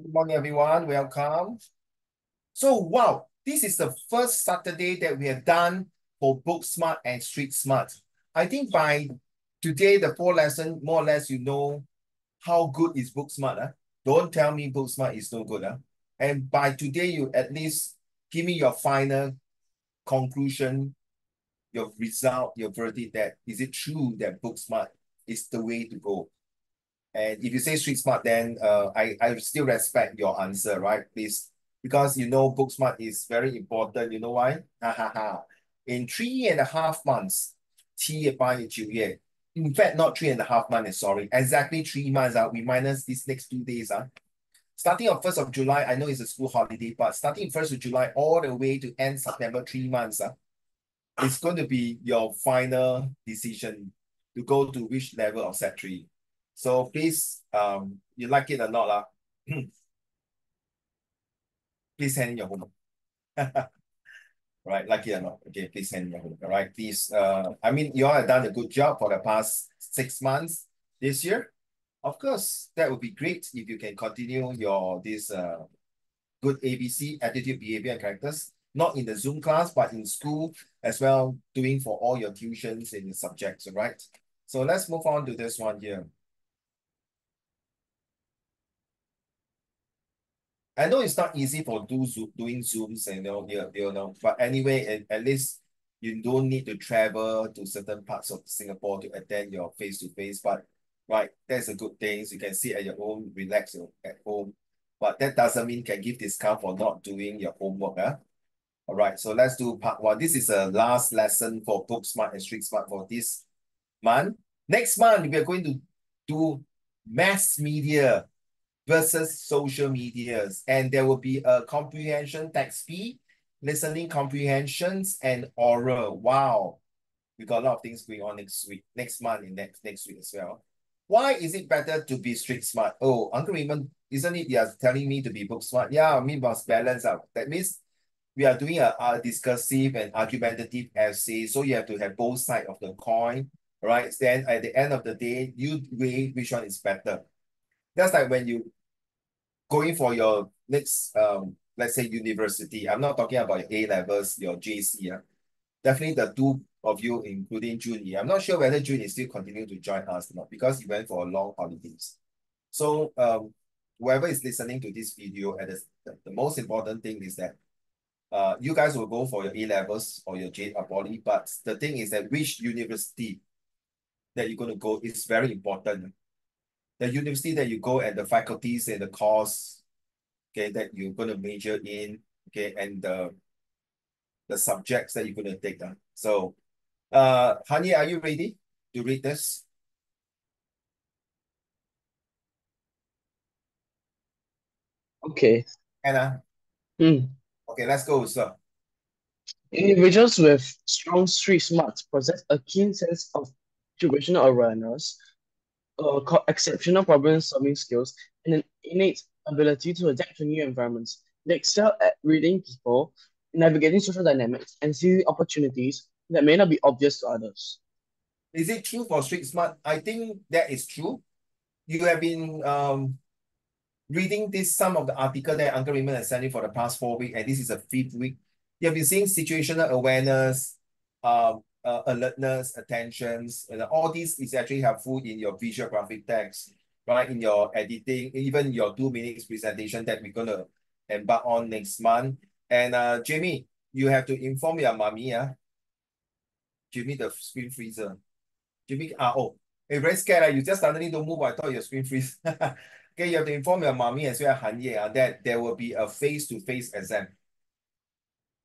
Good morning, everyone. Welcome. So, wow, this is the first Saturday that we have done for Book Smart and Street Smart. I think by today, the 4 lesson, more or less, you know how good is Book Smart. Don't tell me Book Smart is no good. And by today, you at least give me your final conclusion, your result, your verdict that is it true that Book Smart is the way to go? And if you say street smart, then I still respect your answer, right? Please, because you know book smart is very important. You know why? Ha ha ha. In 3.5 months, 7.8个月. In fact, not 3.5 months, sorry. Exactly 3 months. We minus these next 2 days. Starting on 1st of July, I know it's a school holiday, but starting 1st of July all the way to end September, 3 months. It's going to be your final decision to go to which level of set 3. So please, you like it or not, please hand in your homework. Right, like it or not. Okay, please hand in your homework. All right, please. I mean, you all have done a good job for the past 6 months this year. Of course, that would be great if you can continue your this good ABC, attitude, behavior, and characters, not in the Zoom class, but in school as well, doing for all your tuitions in the subjects, all right? So let's move on to this one here. I know it's not easy for doing Zooms and but anyway, at least you don't need to travel to certain parts of Singapore to attend your face-to-face. But right, that's a good thing. So you can sit at your own, relax at home. But that doesn't mean you can give discount for not doing your homework. All right, so let's do part 1. This is a last lesson for Book Smart and Street Smart for this month. Next month, we are going to do mass media versus social medias. And there will be a comprehension text B, listening comprehensions, and oral. Wow. We got a lot of things going on next month, and next week as well. Why is it better to be street smart? Oh, Uncle Raymond, isn't it you're telling me to be book smart? Yeah, I mean, must balance out. That means we are doing a discursive and argumentative essay. So you have to have both sides of the coin, right? Then at the end of the day, you weigh which one is better. That's like when you going for your next, let's say university. I'm not talking about your A levels, your JC. Definitely the two of you, including June. I'm not sure whether June is still continue to join us or not because he went for a long holidays. So whoever is listening to this video, and the most important thing is that you guys will go for your A levels or your J poly, but the thing is that which university that you're going to go is very important. The university that you go and the faculties and the course, okay, that you're going to major in, okay, and the subjects that you're going to take. So, Hani, are you ready to read this? Okay. Anna? Hmm. Okay, let's go, sir. Individuals with strong street smarts possess a keen sense of situational awareness, exceptional problem-solving skills, and an innate ability to adapt to new environments. They excel at reading people, navigating social dynamics, and seizing opportunities that may not be obvious to others. Is it true for street smart? I think that is true. You have been reading some of the article that Uncle Raymond has sent you for the past 4 weeks, and this is the 5th week. You have been seeing situational awareness, alertness, attentions, and all this is actually helpful in your visual graphic text, right? In your editing, even your 2 minutes presentation that we're gonna embark on next month. And Jamie, you have to inform your mommy, Jamie, the screen freezer. Jimmy, oh, hey, very scared. You just suddenly don't move. I thought your screen freeze. Okay, you have to inform your mommy as well, Han Ye, that there will be a face-to-face exam.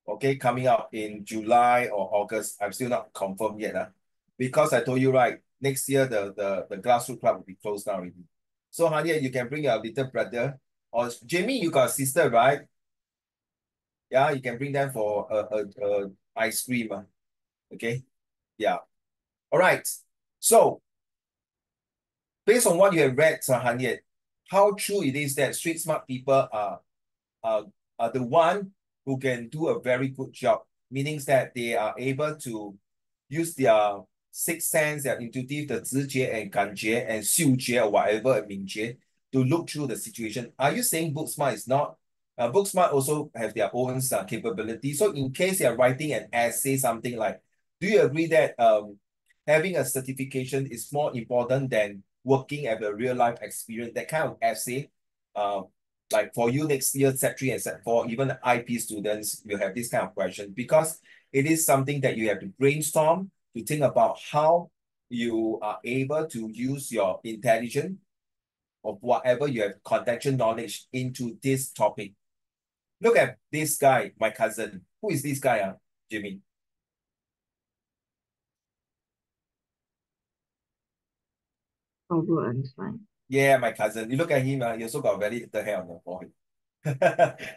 Okay, coming up in July or August. I'm still not confirmed yet. Because I told you, right, next year the grassroots club will be closed down already. So, Han Ye, you can bring your little brother. Or Jamie, you got a sister, right? Yeah, you can bring them for a ice cream. Okay, yeah. All right. So, based on what you have read, Han Ye, how true it is that street smart people are, are the one who can do a very good job, meaning that they are able to use their sixth sense, their intuitive, the 直觉 and 感觉 and 嗅觉 or whatever, 敏觉 to look through the situation. Are you saying book smart is not? Book smart also have their own capability. So in case you're writing an essay, something like, do you agree that having a certification is more important than working at a real life experience? That kind of essay, uh, like for you next year, Set 3 and Set 4, even IP students will have this kind of question because it is something that you have to brainstorm to think about how you are able to use your intelligence of whatever you have contextual knowledge into this topic. Look at this guy, my cousin. Who is this guy, Jimmy? Albert Einstein. Yeah, my cousin. You look at him, he also got very little hair on the forehead.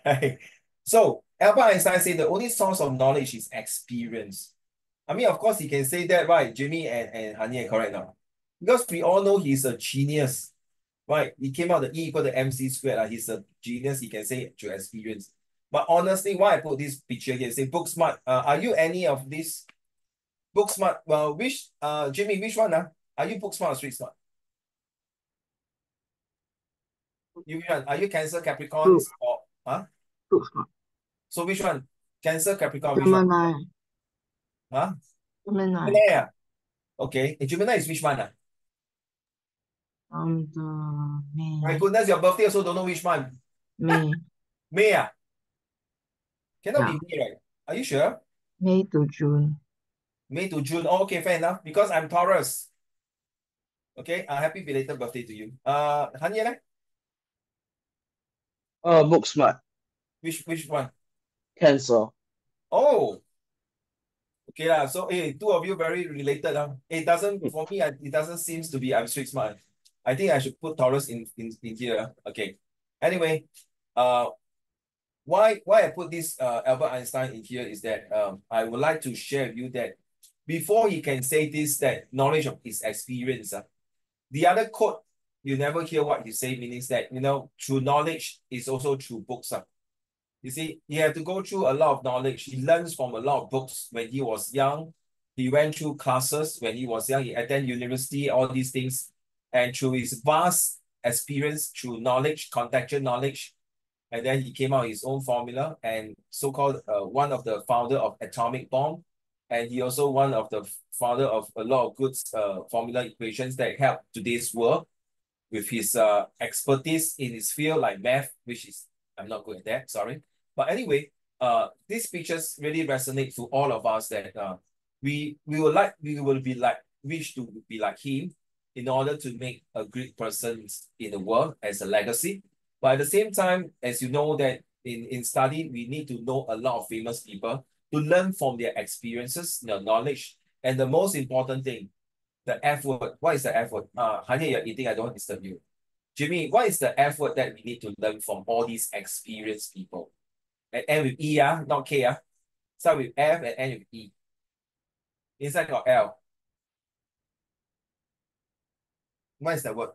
Hey. So Albert Einstein said the only source of knowledge is experience. I mean, of course, he can say that, right, Jimmy and Hanye, correct now? Because we all know he's a genius, right? He came out the E equal to MC squared. He's a genius, he can say through experience. But honestly, why I put this picture here, say book smart. Are you any of this book smart? Well, which Jimmy, which one? Are you book smart or street smart? You which one? Are you Cancer, Book, Capricorns, or book smart. so which one? Cancer, Capricorn, which one? Gemini. Huh? Gemini. Gemini, okay. And Gemini is which one? The My May. goodness, your birthday also don't know which month. May. May, cannot Yeah. be May, right? Are you sure? May to June. May to June. Oh, okay, fair enough. Because I'm Taurus. Okay, happy belated birthday to you. Hanya, Book smart. which one? Cancer. Oh, okay lah. So, two of you very related. It doesn't, for me, it doesn't seems to be I'm street smart. I think I should put Taurus in here. Okay. Anyway, uh, why I put this Albert Einstein in here is that I would like to share with you that before he can say this, that knowledge of his experience, the other quote, you never hear what he say, meaning that, through knowledge is also through books. You see, he had to go through a lot of knowledge. He learns from a lot of books when he was young. He went through classes when he was young. He attended university, all these things. And through his vast experience, through knowledge, contextual knowledge, and then he came out with his own formula and so-called one of the founder of atomic bomb. And he also one of the founder of a lot of good formula equations that help today's world with his expertise in his field like math, which is, I'm not good at that, sorry. But anyway, these pictures really resonate to all of us that we will be like, wish to be like him in order to make a great person in the world as a legacy. But at the same time, as you know that in study, we need to know a lot of famous people to learn from their experiences, their knowledge. And the most important thing, the F word. What is the F word? Hanya, you're eating, I don't want to disturb you. Jimmy, what is the F word that we need to learn from all these experienced people? And end with E, not K. Start with F and end with E. Inside got L. What is the word?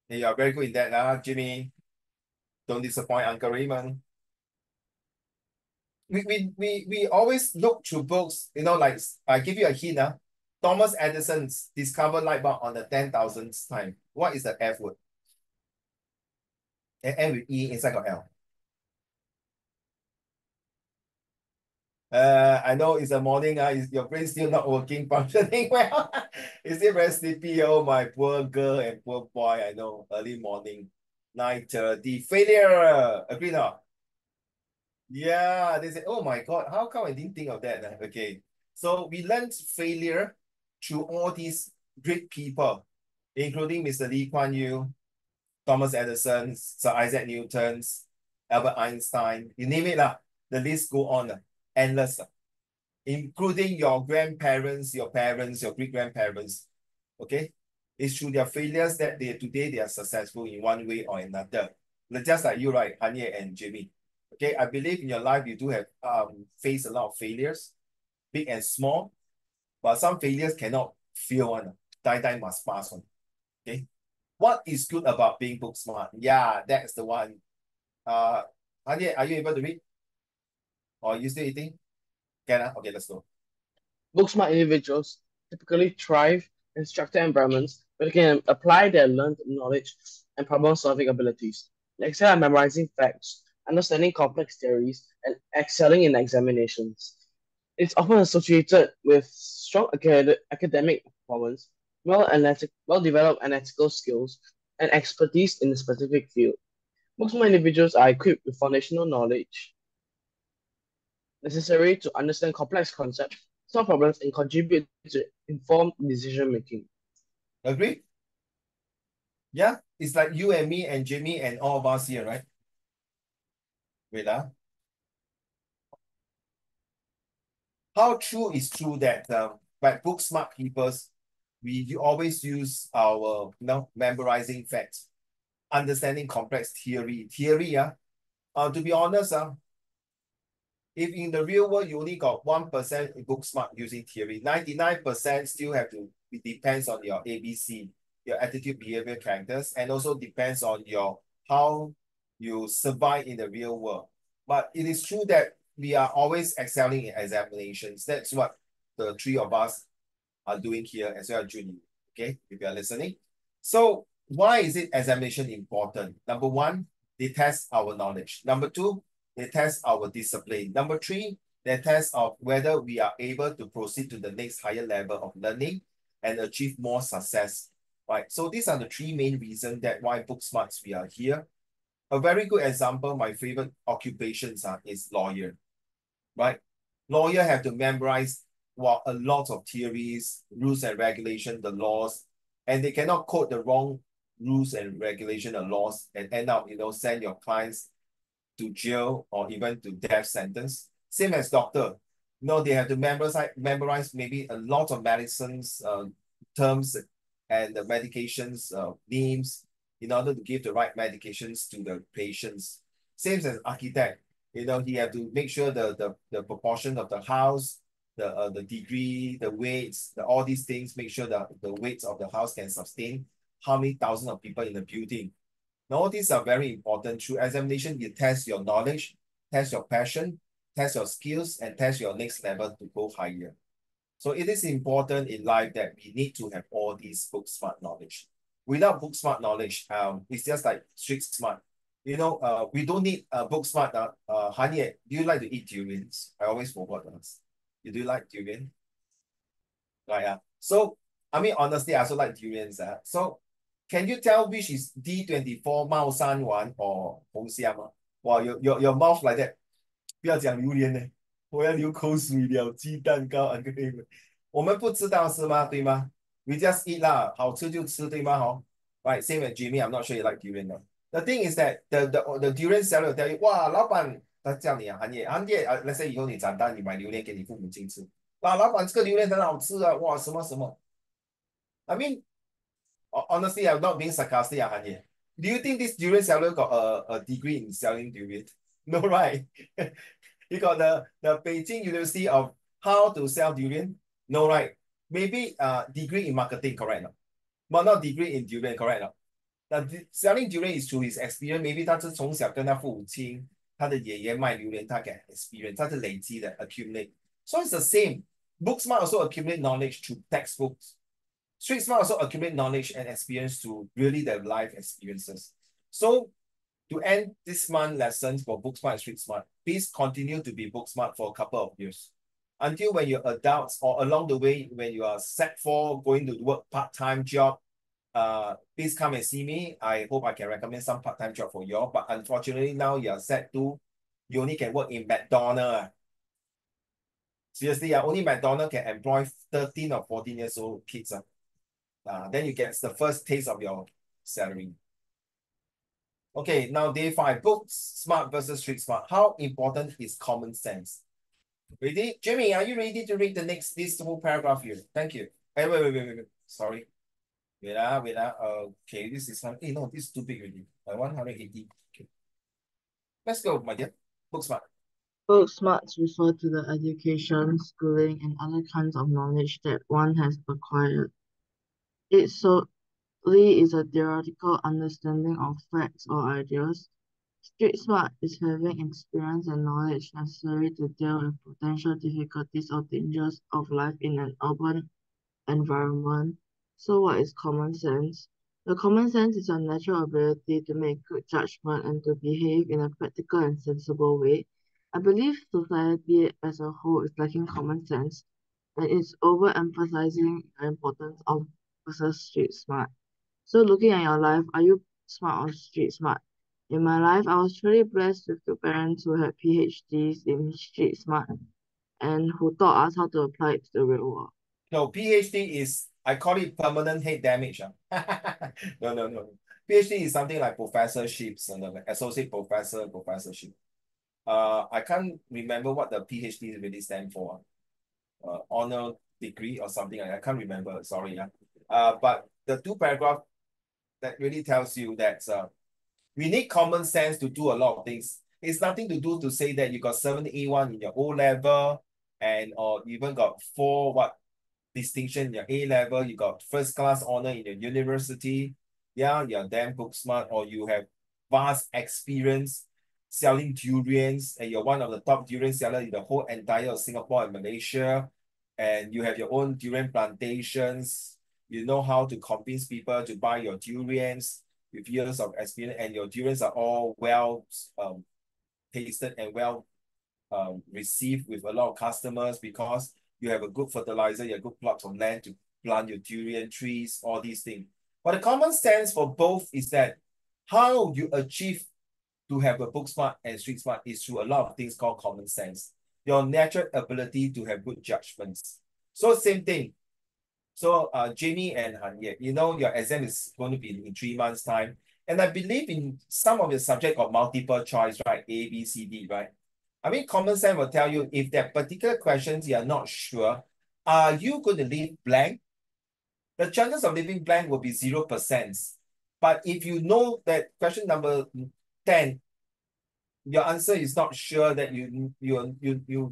Hey, you're very good in that, Jimmy. Don't disappoint Uncle Raymond. We always look through books, like I give you a hint. Thomas Edison's discovered light bulb on the 10,000th time. What is the F word? And end with E, inside got L. I know it's a morning. Is your brain still not working, functioning well? Is it very sleepy? Oh, my poor girl and poor boy. I know, early morning, 9:30. Failure. Agree not? Yeah, they say, oh my God, how come I didn't think of that? Okay, so we learned failure through all these great people, including Mr. Lee Kuan Yew, Thomas Edison, Sir Isaac Newton, Albert Einstein, you name it, the list go on, endless, including your grandparents, your parents, your great-grandparents, okay? It's through their failures that today they are successful in one way or another. Just like you, right, Hanye and Jimmy. Okay, I believe in your life you do have faced a lot of failures, big and small, but some failures cannot fail one. Die must pass one. Okay. What is good about being book smart? Yeah, that's the one. Hanye, are you able to read? Or are you still eating? Can I? Okay, let's go. Book smart individuals typically thrive and structured environments where they can apply their learned knowledge and problem-solving abilities. They excel at memorizing facts, understanding complex theories, and excelling in examinations. It's often associated with strong academic performance, well-developed analytical skills, and expertise in a specific field. Most more individuals are equipped with foundational knowledge necessary to understand complex concepts, solve problems, and contribute to informed decision making. Agree? Yeah, it's like you and me and Jimmy and all of us here, right? Wait, how true is true that by book smart people, we always use our memorizing facts, understanding complex theory. To be honest, if in the real world you only got 1% book smart using theory, 99% still have to, it depends on your ABC, your attitude, behavior, characters, and also depends on your how you survive in the real world. But it is true that we are always excelling in examinations. That's what the three of us are doing here as well, Junie. Okay, if you are listening. So why is it examination important? Number one, they test our knowledge. Number two, they test our discipline. Number three, they test of whether we are able to proceed to the next higher level of learning and achieve more success. Right. So these are the three main reasons that why book smarts we are here. A very good example, my favorite occupations is lawyer. Right? Lawyer have to memorize a lot of theories, rules and regulation, the laws, and they cannot quote the wrong rules and regulation and laws and end up, send your clients to jail or even to death sentence. Same as doctor. They have to memorize maybe a lot of medicines, terms and the medications, names in order to give the right medications to the patients. Same as architect. He have to make sure the proportion of the house, the degree, the weights, all these things, make sure that the weights of the house can sustain how many thousands of people in the building. Now, all these are very important. Through examination, you test your knowledge, test your passion, test your skills, and test your next level to go higher. So it is important in life that we need to have all these book smart knowledge. Without book smart knowledge, it's just like street smart. We don't need book smart. Hanye, do you like to eat durians? I always forgot this. You do like durian? Right. So, I mean, honestly, I also like durians. So, can you tell which is D24 Mao Shan Wan or Hong Xiang? Wow, your mouth like that. 不要讲榴莲呢，我要流口水了。鸡蛋糕啊，我们不知道是吗？对吗？We just eat 啦，好吃就吃，对吗？好，right. Same as Jimmy, I'm not sure you like durian. The thing is that the durian seller will tell you, 哇，老板，他叫你韩业，let's say 以后你长大，你买榴莲给你父母亲吃，哇，老板这个榴莲很好吃啊，哇，什么什么。I mean, honestly, I'm not being sarcastic, Hanye. Do you think this durian seller got a degree in selling durian? No, right? You got the Beijing University of how to sell durian? No, right? Maybe degree in marketing, correct? No? But not degree in durian, correct? No? Selling durian is through his experience. Maybe 他是从小跟他父亲、他的爷爷卖榴莲，他 get experience， 他是累积的 accumulate. So it's the same. Book smart also accumulate knowledge through textbooks. Street smart also accumulate knowledge and experience to really their life experiences. So to end this month lessons for book smart and street smart, please continue to be book smart for a couple of years. Until when you're adults or along the way, when you are set for going to work part-time job, please come and see me. I hope I can recommend some part-time job for you all. But unfortunately now you're set to, you only can work in McDonald's. Seriously, only McDonald's can employ 13 or 14 years old kids. Then you get the first taste of your salary. Okay, now day 5, book smart versus street smart. How important is common sense? Ready? Jimmy, are you ready to read this whole paragraph here? Thank you. Hey, wait. Sorry. Wait. Okay, this is one. No, this is too big already. 180. Okay. Let's go, my dear. Book smart. Book smarts refer to the education, schooling, and other kinds of knowledge that one has acquired. It solely is a theoretical understanding of facts or ideas. Street smart is having experience and knowledge necessary to deal with potential difficulties or dangers of life in an urban environment. So what is common sense? The common sense is your natural ability to make good judgment and to behave in a practical and sensible way. I believe society as a whole is lacking common sense and is overemphasizing the importance of versus street smart. So looking at your life, are you smart or street smart? In my life, I was truly blessed with two parents who had PhDs in street smart and who taught us how to apply it to the real world. No, PhD is, I call it permanent head damage. No, no, no. PhD is something like professorships and like associate professor, professorship. I can't remember what the PhD really stand for. Honor degree or something like that. I can't remember. Sorry. Yeah. But the two paragraph that really tells you that we need common sense to do a lot of things. It's nothing to do to say that you got 7A1 in your O level and or even got 4 what distinction in your A level, you got first class honor in your university. Yeah, you're damn book smart, or you have vast experience selling durians and you're one of the top durian seller in the whole entire of Singapore and Malaysia, and you have your own durian plantations. You know how to convince people to buy your durians with years of experience, and your durians are all well tasted and well received with a lot of customers because you have a good fertilizer, you have good plots of land to plant your durian trees, all these things. But the common sense for both is that how you achieve to have a book smart and street smart is through a lot of things called common sense. Your natural ability to have good judgments. So same thing. So Jamie and Hanye, you know your exam is going to be in 3 months' time. And I believe in some of the subject of multiple choice, right? A, B, C, D, right? I mean, common sense will tell you if that particular questions you are not sure, are you going to leave blank? The chances of leaving blank will be 0%. But if you know that question number 10, your answer is not sure that you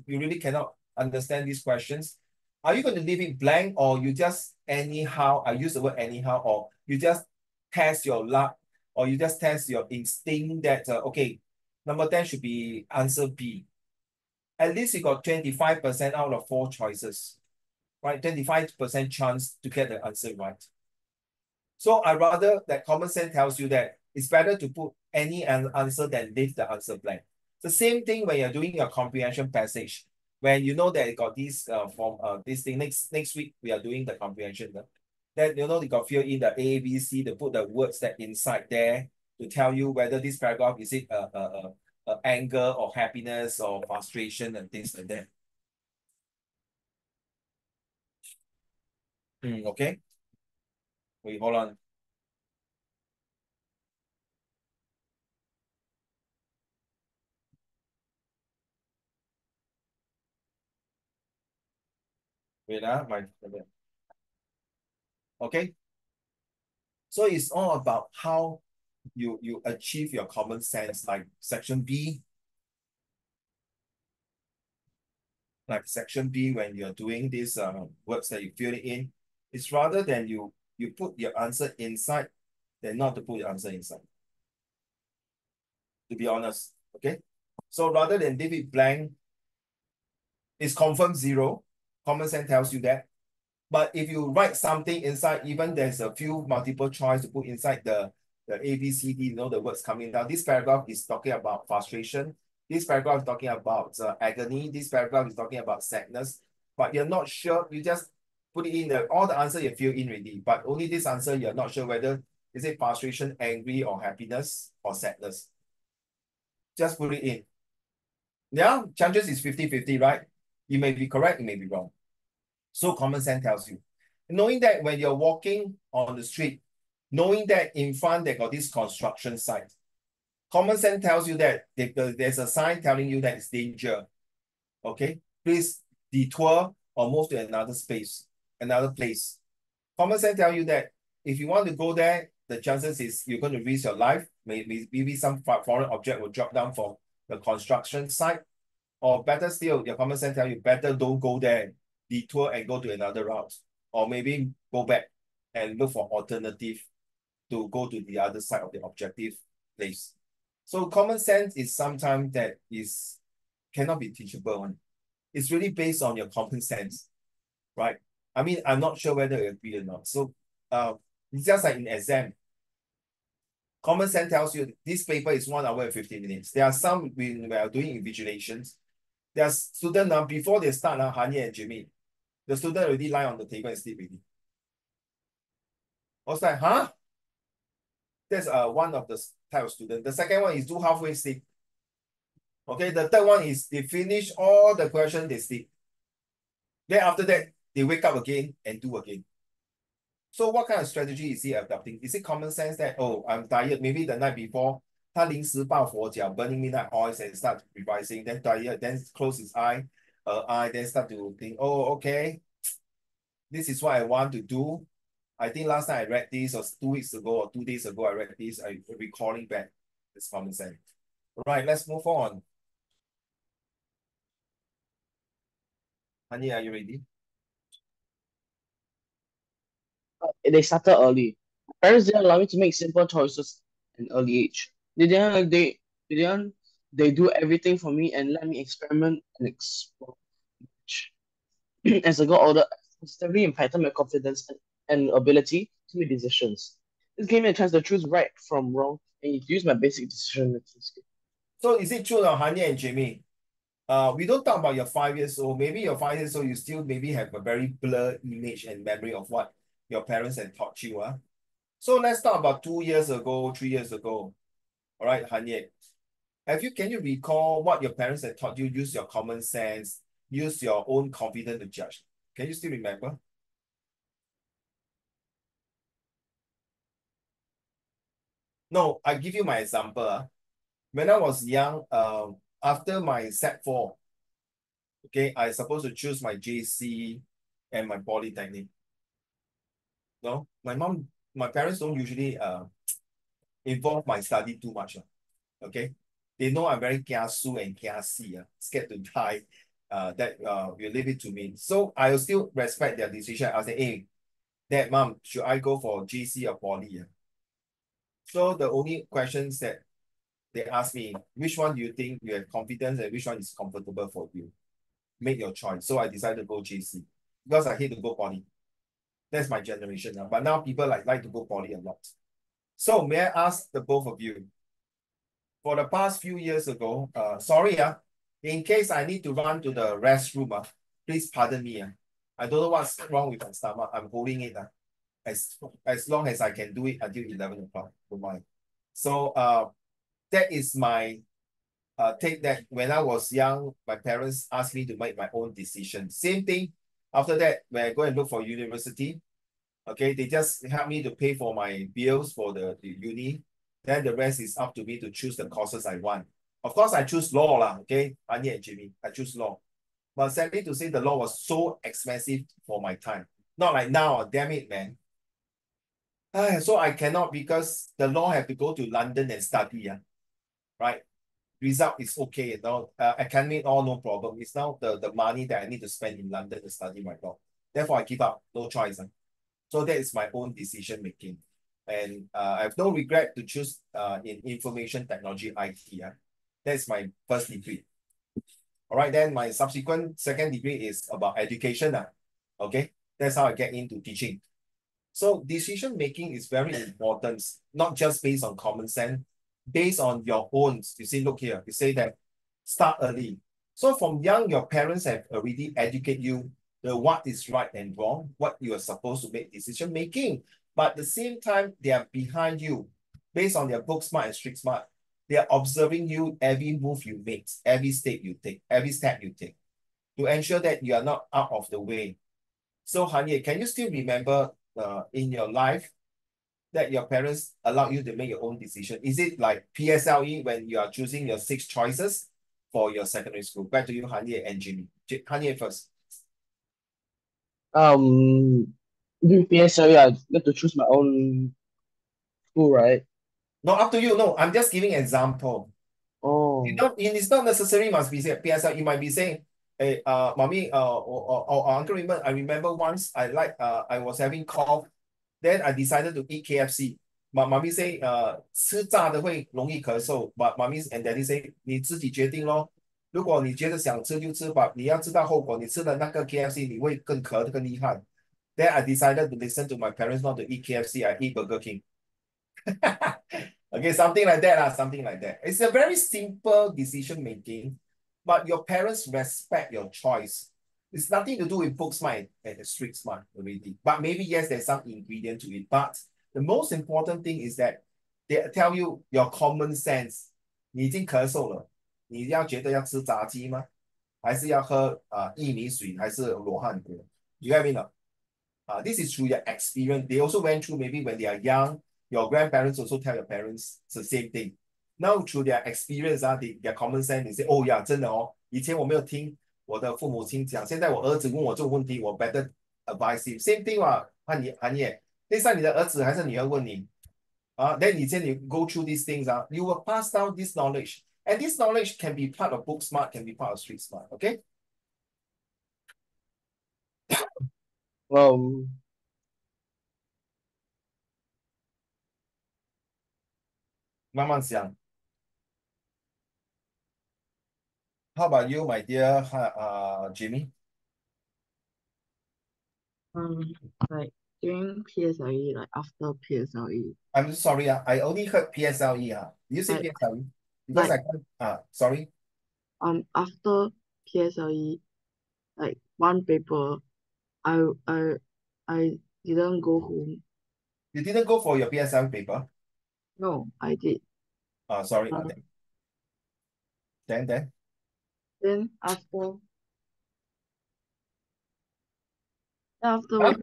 really cannot understand these questions, are you going to leave it blank, or you just anyhow, I use the word anyhow, or you just test your luck, or you just test your instinct that, okay, number 10 should be answer B. At least you got 25% out of 4 choices, right? 25% chance to get the answer right. So I rather that common sense tells you that it's better to put any answer than leave the answer blank. The same thing when you're doing your comprehension passage. When you know that you got this from this thing, next week we are doing the comprehension. Then you know you got fill in the A, B, C, to put the words that inside there to tell you whether this paragraph is it anger or happiness or frustration and things like that. Okay. Wait, hold on. Wait, okay. So it's all about how you achieve your common sense, like section B. Like section B, when you're doing these words that you fill it in, it's rather than you put your answer inside than not to put your answer inside. To be honest, okay. So rather than leave it blank, it's confirmed 0. Common sense tells you that. But if you write something inside, even there's a few multiple choice to put inside the A, B, C, D, you know, the words coming down. This paragraph is talking about frustration. This paragraph is talking about agony. This paragraph is talking about sadness. But you're not sure, you just put it in all the answer you fill in already. But only this answer, you're not sure whether is it frustration, angry, or happiness, or sadness. Just put it in. Yeah, chances is 50-50, right? You may be correct, you may be wrong. So common sense tells you. Knowing that when you're walking on the street, knowing that in front they got this construction site, common sense tells you that there's a sign telling you that it's danger. Okay, please detour or move to another place. Common sense tell you that if you want to go there, the chances is you're going to risk your life. Maybe some foreign object will drop down from the construction site. Or better still, your common sense tell you better don't go there, detour and go to another route. Or maybe go back and look for alternative to go to the other side of the objective place. So common sense is sometimes that is cannot be teachable one. It's really based on your common sense, right? I mean, I'm not sure whether you agree or not. So it's just like in exam. Common sense tells you this paper is 1 hour and 15 minutes. There are some when we are doing invigilations. There are students before they start Hanye and Jimmy, the student already lie on the table and sleep already. I was like, huh? That's one of the type of student. The second one is do halfway sleep. Okay, the third one is they finish all the questions, they sleep. Then after that, they wake up again and do again. So what kind of strategy is he adopting? Is it common sense that, oh, I'm tired, maybe the night before, 他临时抱佛脚 burning midnight oils and start revising, then tired, then close his eye, then start to think, oh, okay, this is what I want to do. I think last time I read this, or 2 weeks ago, or 2 days ago, I read this, I'm recalling back. It's common sense. Right, let's move on. Honey, are you ready? They started early. Parents didn't allow me to make simple choices at an early age. They do everything for me and let me experiment and explore. As I got older, I constantly impacted my confidence and ability to make decisions. This gave me a chance to choose right from wrong and use my basic decision making skills. So is it true now, Honey and Jamie? We don't talk about your 5 years old. Maybe your 5 years old, you still maybe have a very blurred image and memory of what your parents had taught you. So let's talk about 2 years ago, 3 years ago. All right, Hanye. Can you recall what your parents had taught you? Use your common sense, use your own confidence to judge. Can you still remember? No, I give you my example. When I was young, after my Sec 4, okay, I supposed to choose my JC and my polytechnic. No, my parents don't usually involve my study too much. Okay, they know I'm very kiasu and kiasi, scared to die. That you leave it to me. So I will still respect their decision. I'll say, hey, Dad, Mom, should I go for GC or poly? So the only questions that they ask me, which one do you think you have confidence and which one is comfortable for you? Make your choice. So I decided to go GC because I hate to go poly. That's my generation now. But now people like to go poly a lot. So may I ask the both of you, for the past few years ago, sorry, in case I need to run to the restroom, please pardon me. I don't know what's wrong with my stomach. I'm holding it as long as I can do it until 11 o'clock. Don't mind. So that is my take that when I was young, my parents asked me to make my own decision. Same thing. After that, when I go and look for university, okay, they just help me to pay for my bills for the uni. Then the rest is up to me to choose the courses I want. Of course, I choose law lah, okay? Anya and Jimmy, I choose law. But sadly to say, the law was so expensive for my time. Not like now, damn it, man. So I cannot because the law have to go to London and study, right? Result is okay, you know. Academic all no problem. It's now the money that I need to spend in London to study my law. Therefore, I give up, no choice. So that is my own decision making. And I have no regret to choose in information technology IT. That's my first degree. All right, then my subsequent second degree is about education. Okay, that's how I get into teaching. So decision making is very important, not just based on common sense, based on your own. You see, look here, you say that start early. So from young, your parents have already educated you the what is right and wrong, what you are supposed to make decision making. But at the same time, they are behind you based on their book smart and street smart. They are observing you every move you make, every step you take to ensure that you are not out of the way. So, Hanye, can you still remember in your life that your parents allow you to make your own decision? Is it like PSLE when you are choosing your 6 choices for your secondary school? Back to you, Hanye and Jimmy. Hanye first. During PSLE, I get to choose my own school, right? No, up to you. No, I'm just giving example. Oh. It's not necessary must be say PSL. You might be saying, hey, mommy, or Uncle Raymond, I remember once I was having cough, then I decided to eat KFC. But mommy say, 吃炸的会容易咳嗽。But mommy and daddy say, 你自己决定咯。如果你觉得想吃就吃吧，你要知道后果。你吃了那个 KFC，你会更咳得更厉害。Then I decided to listen to my parents not to eat KFC. I eat Burger King. Okay, something like that, something like that. It's a very simple decision making, but your parents respect your choice. It's nothing to do with book smart and street smart already. But maybe, yes, there's some ingredient to it. But the most important thing is that they tell you your common sense. 你已经咳嗽了，你要觉得要吃炸鸡吗？还是要喝薏米水，还是罗汉果？You get what I mean? This is through their experience. They also went through maybe when they are young. Your grandparents also tell your parents the same thing. Now through their experience, their common sense, they say, oh yeah, 真的哦，以前我没有听我的父母亲讲，现在我儿子问我这个问题，我 better advise him. Same thing 啊，韩业，那上你的儿子还是女儿问你then 以前你 go through these things you will pass down this knowledge. And this knowledge can be part of book smart, can be part of street smart. Okay? Um, 慢慢想。How about you, my dear Jimmy? Um, like during PSLE, like after PSLE, I'm sorry, I only heard PSLE. You say like PSLE? Because like I can't, sorry. after PSLE, like one paper, I I I didn't go home. You didn't go for your PSLE paper? No, I did. Sorry. Uh, Then. then Huh? afterwards,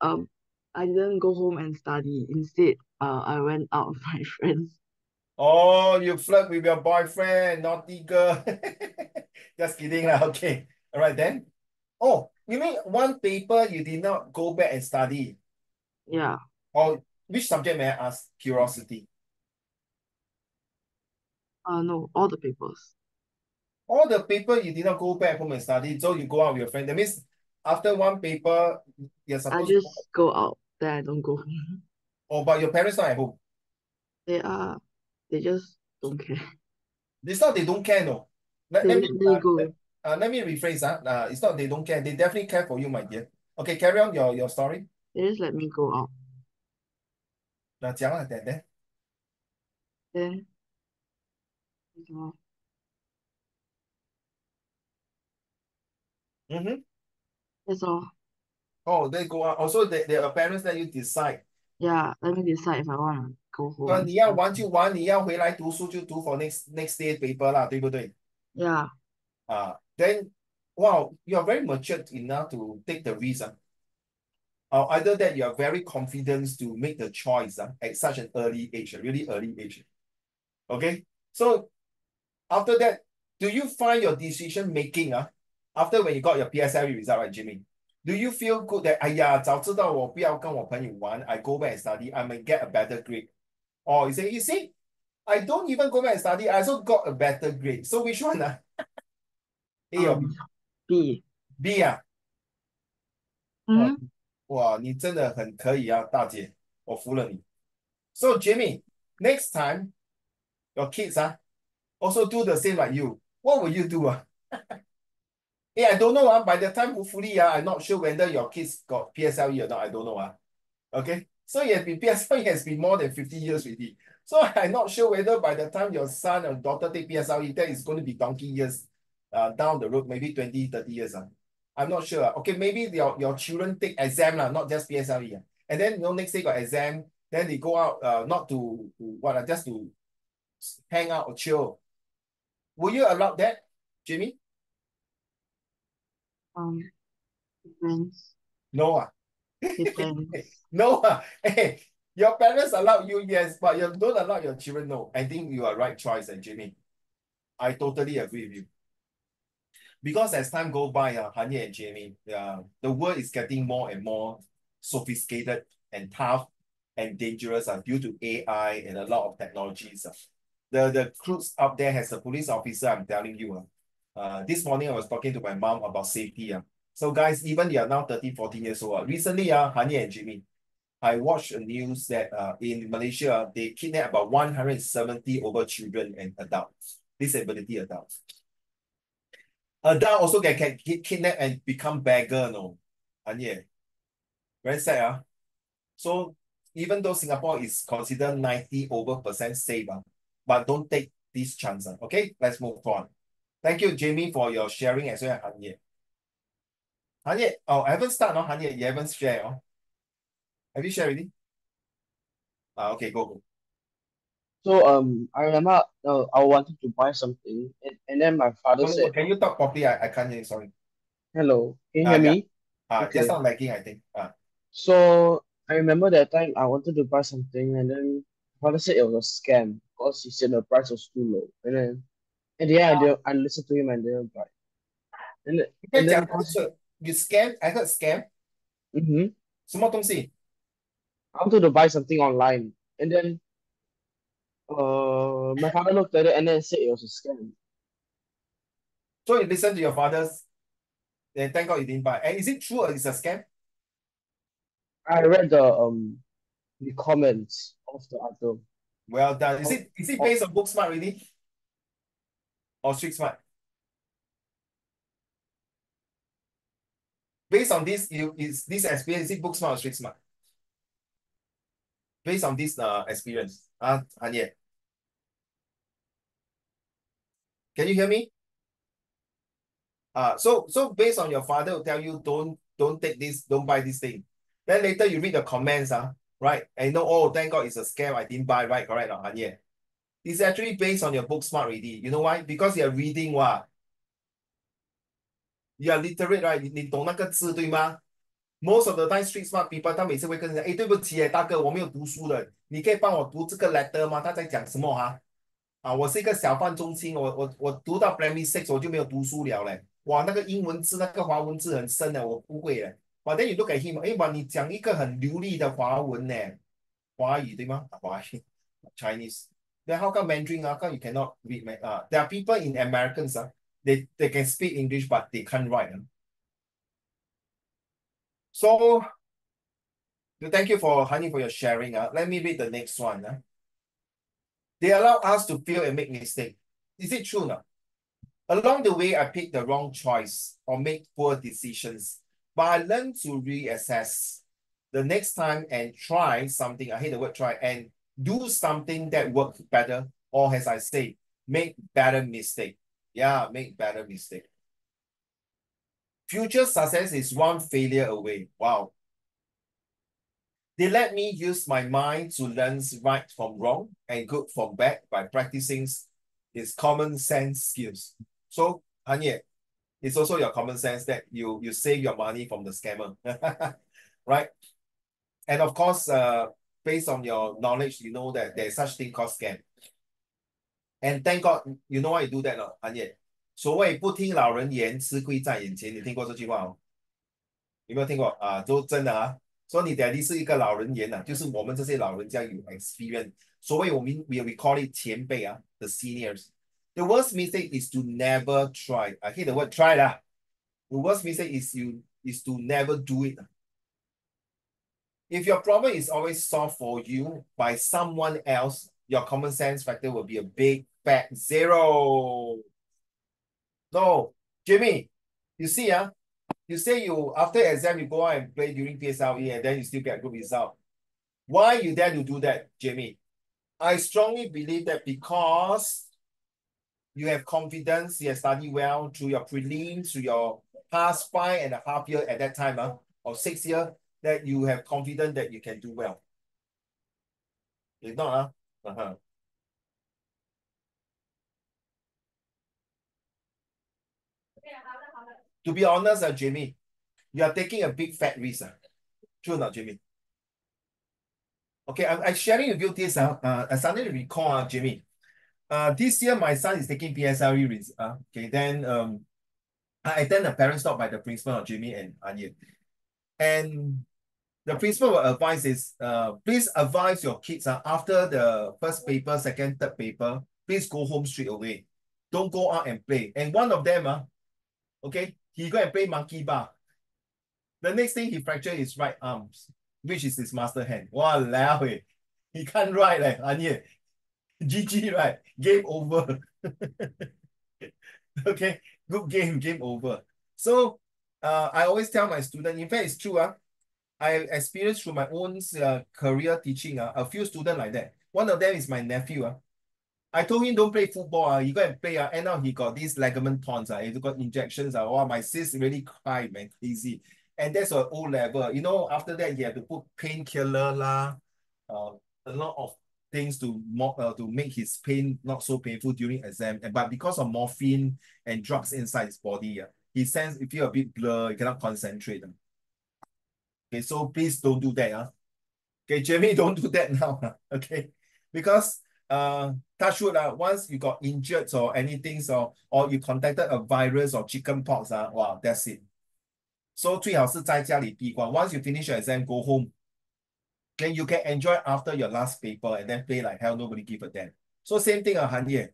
um, I didn't go home and study. Instead, I went out with my friends. Oh, you flirt with your boyfriend, naughty girl. Just kidding lah. Okay. All right then. Oh, you mean one paper you did not go back and study? Yeah. Or which subject may I ask? Curiosity. No, all the papers. All the paper you did not go back home and study, so you go out with your friend. That means after one paper, you're I supposed to go. just go out. Then I don't go home. Oh, but your parents not at home. They are. They just don't care. It's not they don't care, no. Let, They let let me me go. let me rephrase. It's not they don't care. They definitely care for you, my dear. Okay, carry on your story. They just let me go out. 讲了then. Then that's all. Mm-hmm. That's all. Oh, they go out. Also, their parents let you decide. Yeah, let me decide if I want to go home and 你要 study. 玩就玩，你要回来读书就读 for next day paper 啦，对不对？Yeah. Then wow, you are very matured enough to take the risk. Or either that you are very confident to make the choice at such an early age, a really early age. Okay, so after that, do you find your decision making after when you got your PSLE result, right, Jimmy? Do you feel good that 哎呀，早知道我不要跟我朋友玩 I go back and study, I may get a better grade? Or you see, I don't even go back and study, I also got a better grade. So which one? A or B? B. B 啊？哇 Hmm. 哇，你真的很可以大姐，我服了你。So Jimmy, next time your kids also do the same like you, what will you do? I don't know. By the time, hopefully, I'm not sure whether your kids got PSLE or not. I don't know. Okay. So it has been PSLE has been more than 50 years already. So I'm not sure whether by the time your son or daughter take PSLE, that is going to be donkey years down the road, maybe 20, 30 years. I'm not sure. Okay, maybe your children take exam, not just PSLE. And then next day got exam, then they go out not to what just to hang out or chill. Will you allow that, Jimmy? Depends. No. Depends. No, hey, your parents allow you, yes, but you don't allow your children, no. I think you are right choice, Jimmy. I totally agree with you. Because as time go by, Hanya and Jamie, the world is getting more and more sophisticated and tough and dangerous due to AI and a lot of technologies. The crews up there has a police officer, I'm telling you. This morning I was talking to my mom about safety. So guys, even you are now 30, 14 years old. Recently, Hanya and Jimmy, I watched a news that in Malaysia, they kidnap about 170 over children and adults, disability adults. Adult also get kidnapped and become beggar, no? And yeah. Very sad. So even though Singapore is considered 90% safe, but don't take this chance. Okay, let's move on. Thank you, Jamie, for your sharing as well, Han Ye. Han Ye, oh, I haven't started, no, Han Ye, you haven't shared. Oh. Have you shared already? Okay, go. So I remember I wanted to buy something, and then my father No, said, can you talk properly? I can't hear you, sorry. "Hello, can you hear Yeah. me?" Just Okay. not lagging, I think. So I remember that time I wanted to buy something, and then my father said it was a scam because he said the price was too low. And then in the end, I listened to him and didn't buy. And then cause You scam? I heard scam. mm-hmm, 什么东西? I wanted to buy something online, and then my father looked at it and then said it was a scam. So you listen to your father's, then thank God you didn't buy. And is it true or is it a scam? I read the comments of the article. Well done. Is Of, it of, based on book smart really? Or street smart? Based on this, is this experience, is it book smart or street smart? Based on this experience. Anya. Can you hear me? So based on your father will tell you don't take this, don't buy this thing. Then later you read the comments, right? And you know, oh, thank God it's a scam, I didn't buy, right? Correct, Anya. It's actually based on your book smart already. You know why? Because you're reading what? You are literate, right? 你懂那个字对吗？ Most of the time, street smart people 他每次会跟人讲，哎，对不起，大哥，我没有读书的，你可以帮我读这个 letter 吗？他在讲什么哈？我是一个小贩中心，我读到 primary six 我就没有读书了嘞。哇，那个英文字，那个华文字很深的，我不会嘞。But then you look at him，哎，哇，你讲一个很流利的华文呢，华语对吗？华语 Chinese。Then how come Mandarin? How come you cannot read? There are people in Americans, they can speak English but they can't write. So thank you for Honey for your sharing. Let me read the next one. They allow us to feel and make mistake. Is it true now? Along the way, I picked the wrong choice or make poor decisions, but I learned to reassess the next time and try something. I hate the word try and do something that worked better, or as I say, make better mistake. Yeah, make better mistake. Future success is one failure away. Wow. They let me use my mind to learn right from wrong and good from bad by practicing its common sense skills. So, Anye, it's also your common sense that you save your money from the scammer, right? And of course, based on your knowledge, you know that there's such thing called scam. And thank God, you know why you do that, no, Anye? 所谓不听老人言，吃亏在眼前，你听过这句话哦？有没有听过啊？都真的啊。说你 daddy 是一个老人言就是我们这些老人家有 experience。所谓我们 we call it 前辈the seniors。The worst mistake is to never try. I hate the word try lah. The worst mistake is to never do it. If your problem is always solved for you by someone else, your common sense factor will be a big fat zero. No, Jimmy, you see, you say you after exam you go out and play during PSLE and then you still get good result. Why you dare to do that, Jamie? I strongly believe that because you have confidence, you have studied well through your prelims, through your past 5.5 years at that time, or 6 years, that you have confidence that you can do well. If not, to be honest, Jamie, you are taking a big fat risk. True or not, Jamie? Okay, I'm sharing with you this. I suddenly recall, Jamie. This year my son is taking PSLE. Okay, then I attend a parent talk by the principal of Jimmy and Anya. And the principal will advise is please advise your kids after the first paper, second, third paper, please go home straight away. Don't go out and play. And one of them, okay, he go and play monkey bar. The next thing he fractured his right arms, which is his master hand. Walao, he can't ride like Anya. GG, right? Game over. Okay, good game over. So I always tell my student, in fact, it's true. I experienced through my own career teaching a few students like that. One of them is my nephew. I told him don't play football. He go and play. And now he got these ligament torns. He got injections. Wow, my sis really cried, man, crazy. And that's an O level. You know, after that, you have to put painkiller lah, a lot of things to make his pain not so painful during exam. But because of morphine and drugs inside his body, he feel a bit blur. He cannot concentrate. Okay, so please don't do that. Okay, Jamie, don't do that now. Okay, because touch wood, once you got injured or anything, or you contacted a virus or chicken pox, wow, that's it. So 最好是在家里闭关. Once you finish your exam, go home. Then you can enjoy after your last paper and then play like hell, nobody give a damn. So same thing, Han Ye.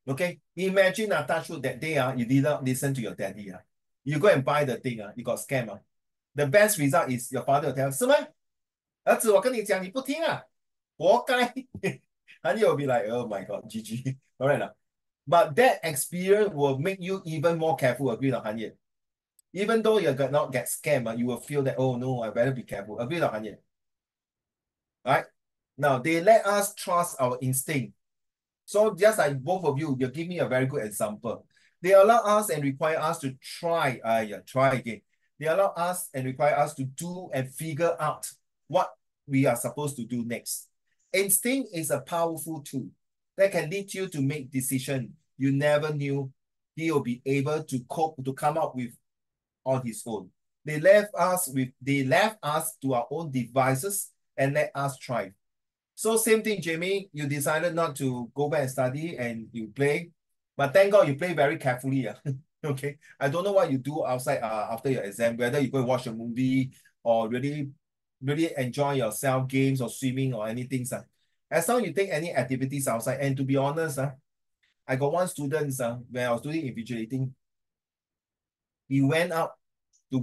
Okay, imagine touch wood that day, you did not listen to your daddy. You go and buy the thing, you got scammed. The best result is your father will tell you, 是吗？儿子，我跟你讲，你不听啊，活该。And you'll be like, oh my God, GG. All right. But that experience will make you even more careful, agree not, Han Ye? Even though you not get scammed, you will feel that, oh no, I better be careful. Agree not, Han Ye? Right? Now, they let us trust our instinct. So just like both of you give me a very good example. They allow us and require us to try. Try again. They allow us and require us to do and figure out what we are supposed to do next. Instinct is a powerful tool that can lead you to make decisions you never knew he will be able to come up with on his own. They left us to our own devices and let us try. So same thing, Jamie, you decided not to go back and study and you play, but thank God you play very carefully. Okay, I don't know what you do outside after your exam, whether you go and watch a movie or really enjoy yourself, games or swimming or anything. As long as you take any activities outside, and to be honest, I got one student when I was doing invigilating, he went out to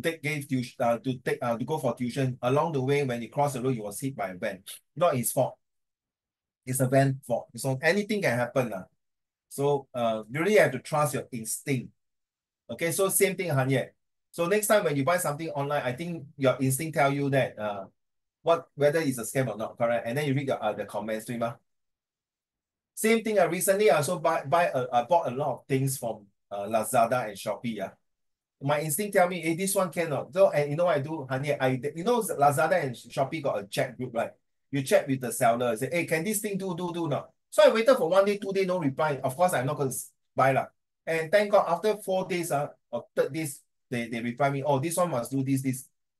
go for tuition. Along the way, when he crossed the road, he was hit by a van. Not his fault. It's a van fault. So anything can happen. So you really have to trust your instinct. Okay, so same thing, Han Ye. So next time when you buy something online, I think your instinct tell you that whether it's a scam or not, correct? And then you read the comments, right? Same thing. Recently I also bought a lot of things from Lazada and Shopee. My instinct tell me, hey, this one cannot. So, and you know what I do, honey? You know Lazada and Shopee got a chat group, right? You chat with the seller, say, hey, can this thing do not? So I waited for 1 day, 2 days, no reply. Of course, I'm not going to buy lah. And thank God, after 4 days, or 3rd days, they reply me, oh, this one must do this.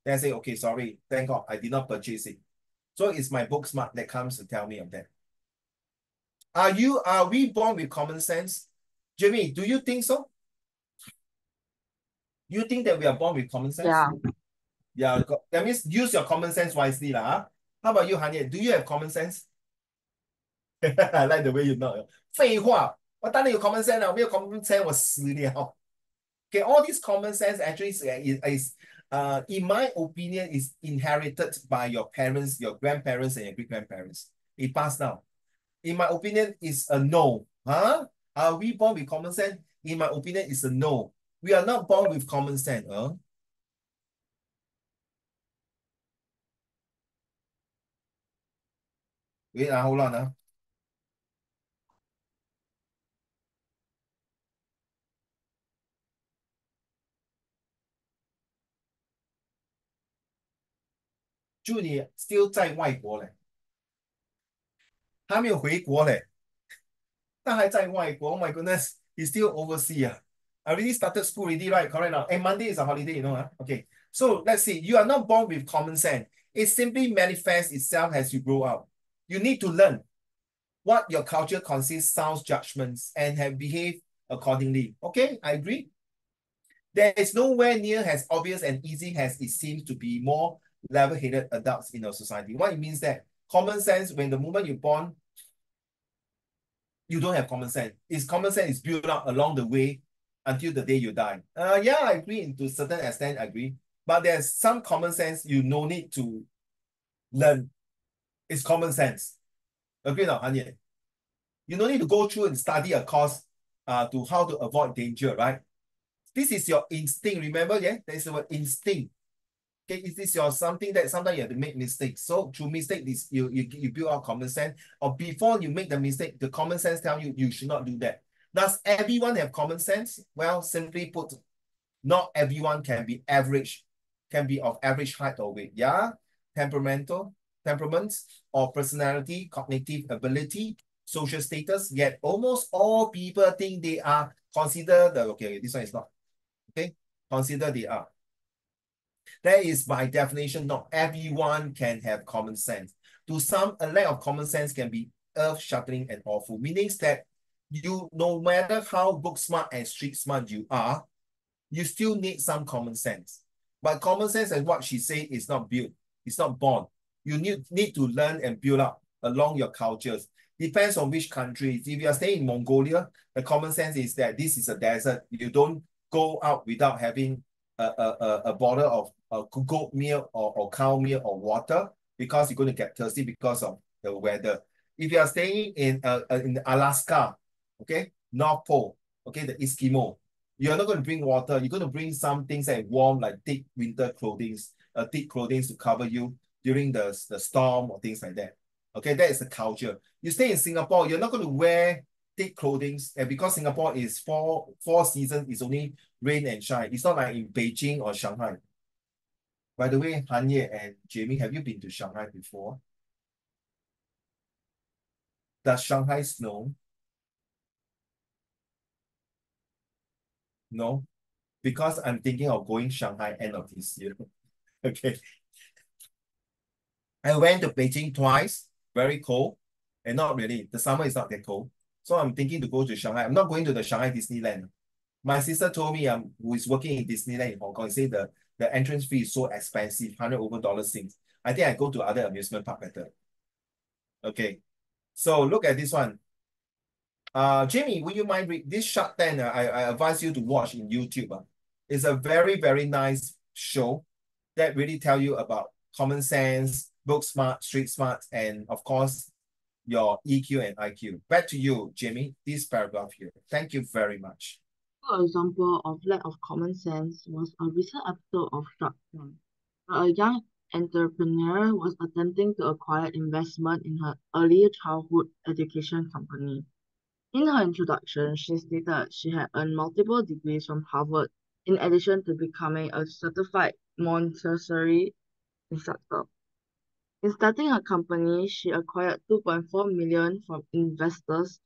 Then I say, okay, sorry, thank God, I did not purchase it. So it's my book smart that comes to tell me of that. Are we born with common sense? Jimmy, do you think so? You think that we are born with common sense? Yeah. Yeah, that means use your common sense wisely lah. How about you, Han Ye? Do you have common sense? I like the way you know. 废话，我当然有 common sense 了，没有 common sense 我死了。Okay, all this common sense actually is in my opinion, is inherited by your parents, your grandparents, and your great-grandparents. It passed down. In my opinion, is a no. Are we born with common sense? In my opinion, it's a no. We are not born with common sense. Wait, hold on. Junie still 在外国嘞，还没有回国嘞，他还在外国。Oh my goodness, he's still overseas. I already started school already, right? Correct now. And Monday is a holiday, you know. Okay, so let's see. You are not born with common sense. It simply manifests itself as you grow up. You need to learn what your culture consists, sounds, judgments, and have behaved accordingly. Okay, I agree. There is nowhere near as obvious and easy as it seems to be more level-headed adults in our society. What it means that common sense, when the moment you're born, you don't have common sense. Common sense is built up along the way until the day you die. Yeah, I agree. To a certain extent, I agree. But there's some common sense you no need to learn. It's common sense. Agree or not, Han Ye? You don't need to go through and study a course to how to avoid danger, right? This is your instinct. Remember, yeah? There's the word instinct. Okay, is this your something that sometimes you have to make mistakes? So through mistake, this you build out common sense. Or before you make the mistake, the common sense tell you you should not do that. Does everyone have common sense? Well, simply put, not everyone can be average, can be of average height or weight. Yeah, temperaments or personality, cognitive ability, social status. Yet almost all people think they are consider the okay. This one is not okay. Consider they are. That is by definition, not everyone can have common sense. To some, a lack of common sense can be earth-shattering and awful, meaning that you, no matter how book smart and street smart you are, you still need some common sense. But common sense, as what she said, is not built, it's not born. You need to learn and build up along your cultures. Depends on which country. If you are staying in Mongolia, the common sense is that this is a desert. You don't go out without having a bottle of goat milk or cow milk or water because you're going to get thirsty because of the weather. If you are staying in Alaska, okay, North Pole, okay, the Eskimo, you're not going to bring water. You're going to bring some things that warm, like thick winter clothing, thick clothing to cover you during the storm or things like that. Okay, that is the culture. You stay in Singapore, you're not going to wear thick clothing, and because Singapore is four seasons, it's only rain and shine. It's not like in Beijing or Shanghai. By the way, Hanye and Jamie, have you been to Shanghai before? Does Shanghai snow? No, because I'm thinking of going Shanghai end of this year. Okay. I went to Beijing twice, very cold, and not really. The summer is not that cold. So I'm thinking to go to Shanghai. I'm not going to the Shanghai Disneyland. My sister told me, who is working in Disneyland in Hong Kong, say the entrance fee is so expensive, $100 Sing. I think I go to other amusement park better. Okay. So look at this one. Jamie, would you mind read this Shark Tank? I advise you to watch in YouTube. It's a very, very nice show that really tell you about common sense, book smart, street smart, and of course, your EQ and IQ. Back to you, Jamie, this paragraph here. Thank you very much. An example of lack of common sense was a recent episode of Shark Tank, where a young entrepreneur was attempting to acquire investment in her early childhood education company. In her introduction, she stated she had earned multiple degrees from Harvard in addition to becoming a certified Montessori instructor. In starting her company, she acquired $2.4 million from investors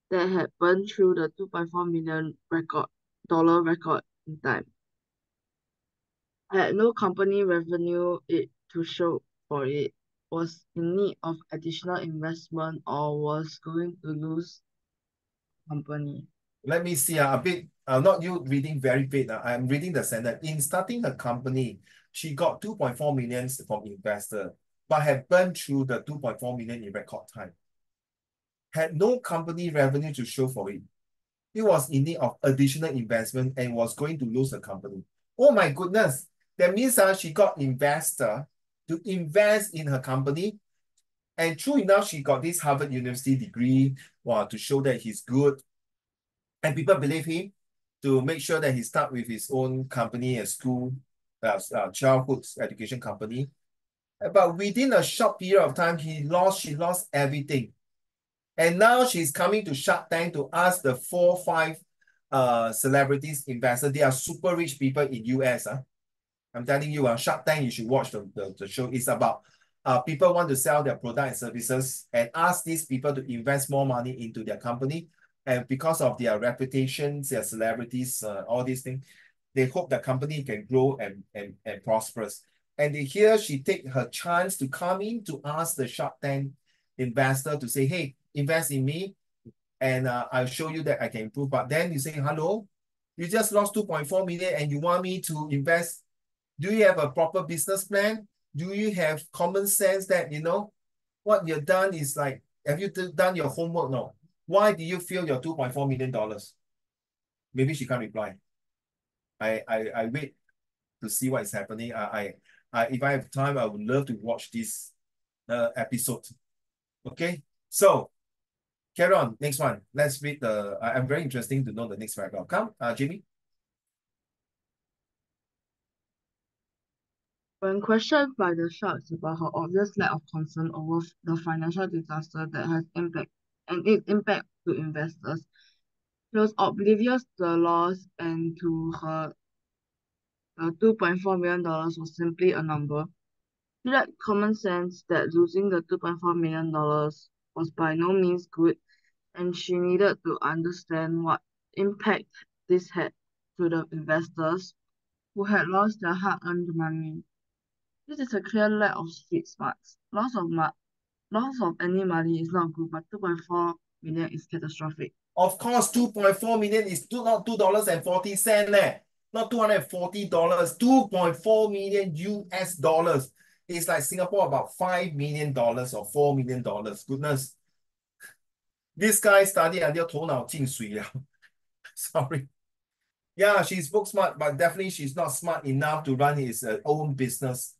that had burned through the $2.4 million record in time. Had no company revenue it to show for it, was in need of additional investment, or was going to lose company. Let me see a bit, not you reading very big. I'm reading the sentence. In starting her company, she got 2.4 million from investor, but had burned through the 2.4 million in record time. Had no company revenue to show for it. It was in need of additional investment and was going to lose the company. Oh my goodness. That means she got investor to invest in her company. And true enough, she got this Harvard University degree to show that he's good. And people believe him to make sure that he start with his own company, a school, childhood education company. But within a short period of time, she lost everything. And now she's coming to Shark Tank to ask the 4, 5 celebrities investors. They are super rich people in US. I'm telling you, Shark Tank, you should watch the show. It's about people want to sell their product and services and ask these people to invest more money into their company. And because of their reputations, their celebrities, all these things, they hope the company can grow and prosperous. And here she take her chance to come in to ask the Shark Tank investor to say, hey, invest in me and I'll show you that I can improve. But then you say, hello, you just lost 2.4 million and you want me to invest. Do you have a proper business plan? Do you have common sense that, what you've done is like, have you done your homework? No. Why do you feel your $2.4 million? Maybe she can't reply. I wait to see what is happening. If I have time, I would love to watch this episode. Okay, so carry on. Next one. Let's read I'm very interested to know the next paragraph. Come, Jimmy. When questioned by the Sharks about her obvious lack of concern over the financial disaster that has impact and its impact to investors, she was oblivious to the loss and to her $2.4 million was simply a number. She lacked common sense that losing the $2.4 million was by no means good, and she needed to understand what impact this had to the investors who had lost their hard-earned money. This is a clear lack of street smarts. Loss of any money is not good, but 2.4 million is catastrophic. Of course, 2.4 million is not $2.40, not $240, 2.4 million US dollars. It's like Singapore about $5 million or $4 million. Goodness. This guy studied until 头脑进水 了. Sorry. Yeah, she's book smart, but definitely she's not smart enough to run his own business.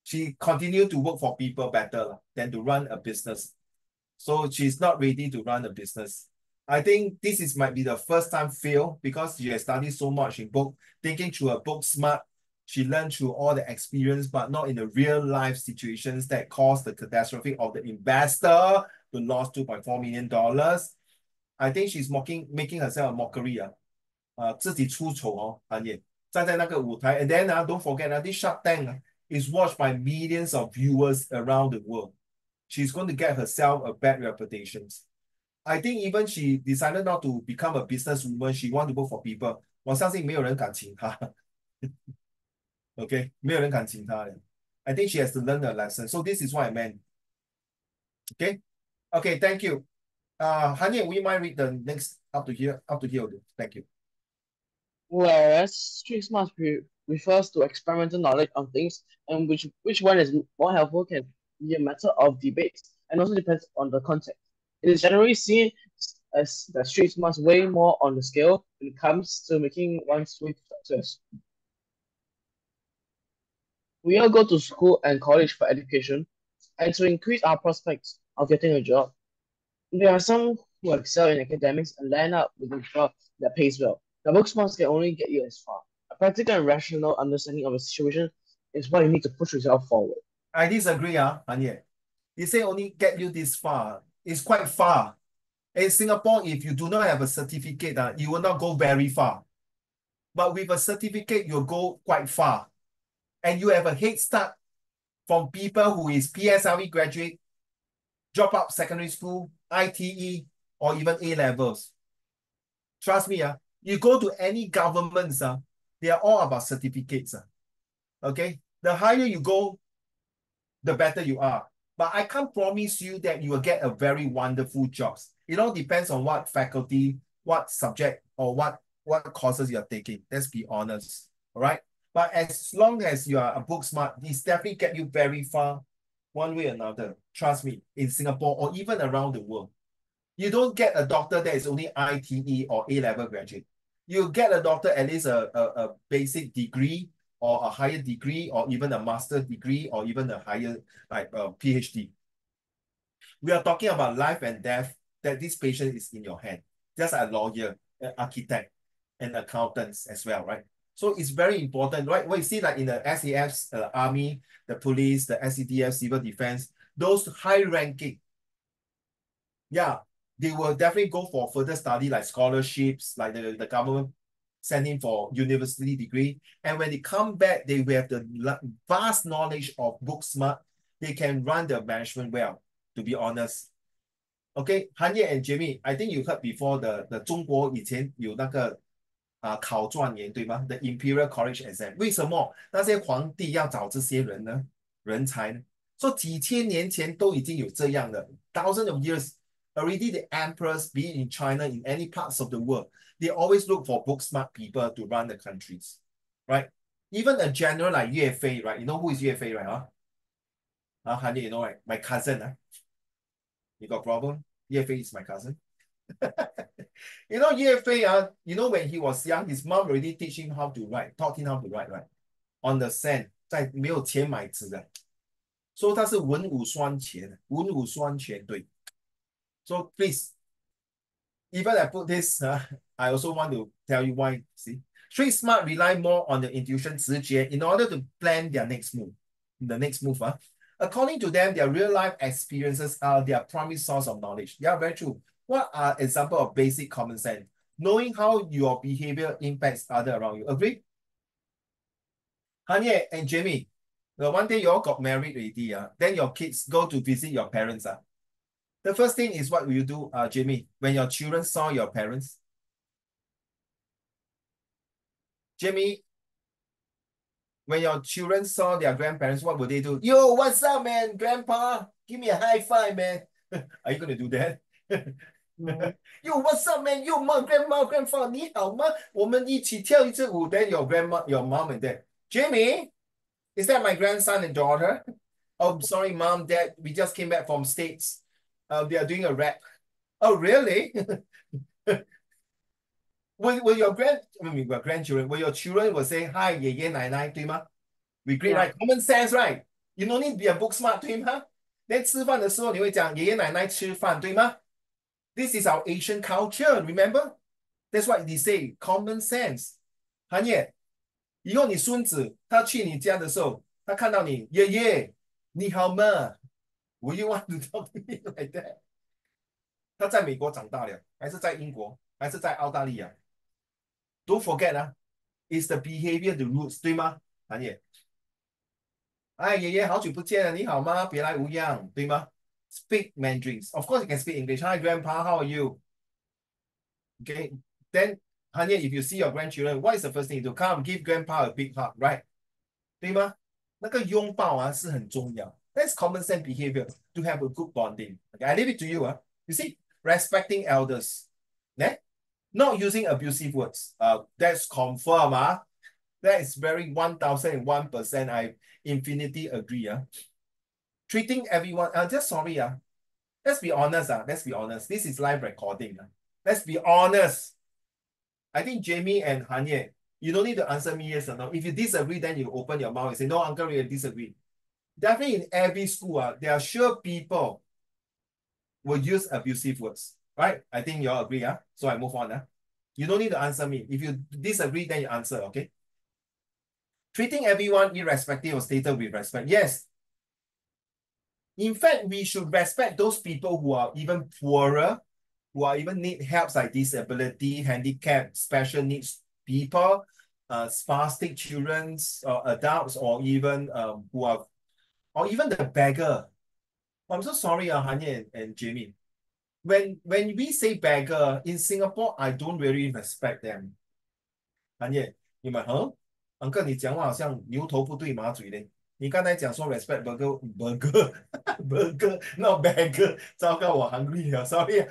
She continued to work for people better than to run a business. So she's not ready to run a business. I think this might be the first time fail because she has studied so much in book, thinking through a book smart. She learned through all the experience, but not in the real life situations that caused the catastrophe of the investor to lose $2.4 million. I think she's making herself a mockery. 自己出丑哦，韩也站在那个舞台 and then don't forget this Shark Tank is watched by millions of viewers around the world. She's going to get herself a bad reputation. I think even she decided not to become a businesswoman, she want to work for people. 我相信没有人敢请她。Okay, 没有人敢请她的。I think she has to learn a lesson. So this is what I meant. Okay, okay, thank you. Hanye, will you mind read the next up to here? Thank you. Whereas street smarts refers to experimental knowledge on things, and which one is more helpful can be a matter of debate, and also depends on the context. It is generally seen as the street smarts weigh more on the scale when it comes to making one's way to success. We all go to school and college for education and to increase our prospects of getting a job. There are some who excel in academics and land up with a job that pays well. The book smarts can only get you as far. A practical and rational understanding of a situation is what you need to push yourself forward. I disagree, Hanye. You say only get you this far. It's quite far. In Singapore, if you do not have a certificate, you will not go very far. But with a certificate, you'll go quite far. And you have a head start from people who is PSLE graduate, drop out secondary school, ITE, or even A-levels. Trust me, you go to any governments, they are all about certificates. Okay? The higher you go, the better you are. But I can't promise you that you will get a very wonderful jobs. It all depends on what faculty, what subject, or what courses you're taking. Let's be honest. All right? But as long as you are a book smart, it's definitely get you very far, one way or another. Trust me, in Singapore or even around the world. You don't get a doctor that is only ITE or A-level graduate. You get a doctor at least a basic degree or a higher degree or even a master's degree or even a higher like PhD. We are talking about life and death, that this patient is in your hand. Just a lawyer, an architect, and accountants as well, right? So it's very important, right? What you see like in the SAF's army, the police, the SCDF, civil defense, those high ranking, yeah, they will definitely go for further study like scholarships, like the government sending for university degree. And when they come back, they will have the vast knowledge of book smart. They can run the management well, to be honest. Okay, Hanye and Jamie, I think you heard before the 中国以前有那个考状元对吗？ The Imperial College Exam。为什么那些皇帝要找这些人呢？人才呢？说几千年前都已经有这样的 ，thousands of years already the emperors, be it in China, in any parts of the world, they always look for book smart people to run the countries, right? Even a general like Yue Fei, right? You know who is Yue Fei, right? Honey, you know, right? My cousin. You got problem? Yue Fei is my cousin. You know, Yue Fei, you know, when he was young, his mom already teach him how to write, taught him how to write, right? On the sand, 在没有钱买纸的，所以他是文武双全，文武双全，对。So please, even I put this, I also want to tell you why. See, Street smart rely more on the intuition 直觉 in order to plan their next move. The next move. According to them, their real life experiences are their primary source of knowledge. Yeah, very true. What are examples of basic common sense? Knowing how your behavior impacts other around you. Agree? Hanye and Jamie, the one day you all got married already, then your kids go to visit your parents. The first thing is what will you do, Jamie, when your children saw your parents? Jamie, when your children saw their grandparents, what would they do? Yo, what's up, man? Grandpa, give me a high five, man. Are you going to do that? No. Yo, what's up, man? Yo, mom, grandma, grandpa, 你好吗？我们一起跳一支舞。Then your grandma, your mom and dad. Jamie, is that my grandson and daughter? Oh, sorry, mom, dad. We just came back from States. They are doing a rap. Oh, really? will your grandchildren, will your children will say hi, 爷爷奶奶，对吗？We agree, Yeah. right? Common sense, right? You don't need to be a book smart, 对吗？Then 吃饭的时候你会讲爷爷奶奶吃饭，对吗？This is our Asian culture, remember? That's what they say, common sense. 韩烨，以后你孙子他去你家的时候，他看到你，爷爷，你好吗？Will you want to talk to me like that? 他在美国长大了，还是在英国，还是在澳大利亚？Don't forget it's the behavior, the roots，对吗？韩烨，哎，爷爷好久不见了，你好吗？别来无恙，对吗？Speak Mandarins. Of course, you can speak English. Hi, Grandpa. How are you? Okay. Then, Hanya, if you see your grandchildren, what is the first thing you do? Come, give Grandpa a big hug, right? 对吗？那个拥抱是很重要。That's common sense behavior to have a good bonding. Okay, I leave it to you. You see, respecting elders. Not using abusive words. That's confirmed. That is very 1001%. I infinity agree. Treating everyone. Just sorry. Let's be honest. Let's be honest. This is live recording. Let's be honest. I think Jamie and Hanye, you don't need to answer me yes or no. If you disagree, then you open your mouth and say, no, Uncle, we disagree. Definitely in every school, there are sure people will use abusive words. Right? I think you all agree. So I move on. You don't need to answer me. If you disagree, then you answer. Okay? Treating everyone irrespective of status with respect. Yes. In fact, we should respect those people who are even poorer, who are even need help like disability, handicap, special needs people, spastic children, or adults, or even who are, or even the beggar. I'm so sorry, Hanya and Jamie. When we say beggar in Singapore, I don't really respect them. Hanya, 你们Uncle 你讲话好像牛头不对马嘴嘞。你刚才讲说 respect burger burger not beggar，糟糕我 hungry 了，sorry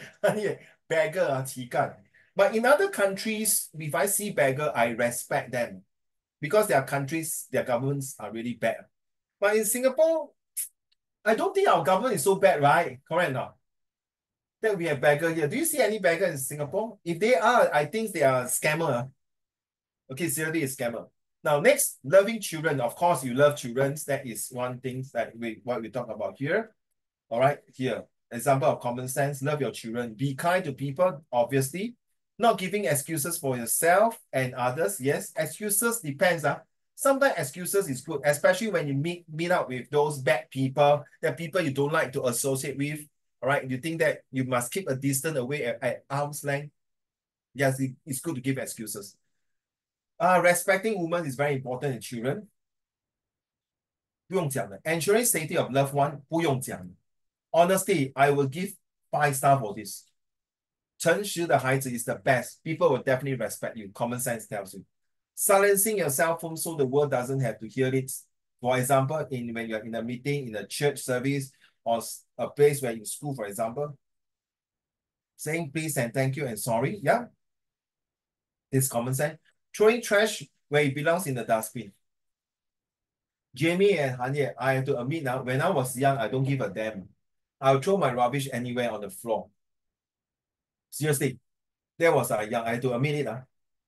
beggar 乞丐。But in other countries, if I see beggar, I respect them because their countries, their governments are really bad. But in Singapore, I don't think our government is so bad, right? Correct or not? That we have beggar here. Do you see any beggar in Singapore? If they are, I think they are scammer. Okay, seriously, a scammer. Now, next, loving children. Of course, you love children. That is one thing that what we talk about here. All right, here. Example of common sense. Love your children. Be kind to people, obviously. Not giving excuses for yourself and others. Yes, excuses depends. Sometimes excuses is good, especially when you meet up with those bad people, that people you don't like to associate with. All right, you think that you must keep a distance away at arm's length. Yes, it's good to give excuses. Respecting women is very important in children. 不用讲的 ensuring safety of loved one 不用讲的 Honestly, I will give 5 star for this. 诚实的孩子 is the best. People will definitely respect you. Common sense tells you. Silencing your cell phone so the world doesn't have to hear it. For example, when you're in a meeting, in a church service, or a place where you school, for example, saying please and thank you and sorry. Yeah, it's common sense. Throwing trash where it belongs in the dustbin. Jamie and Hanye, I have to admit now, when I was young, I don't give a damn. I'll throw my rubbish anywhere on the floor. Seriously, that was young. I have to admit it.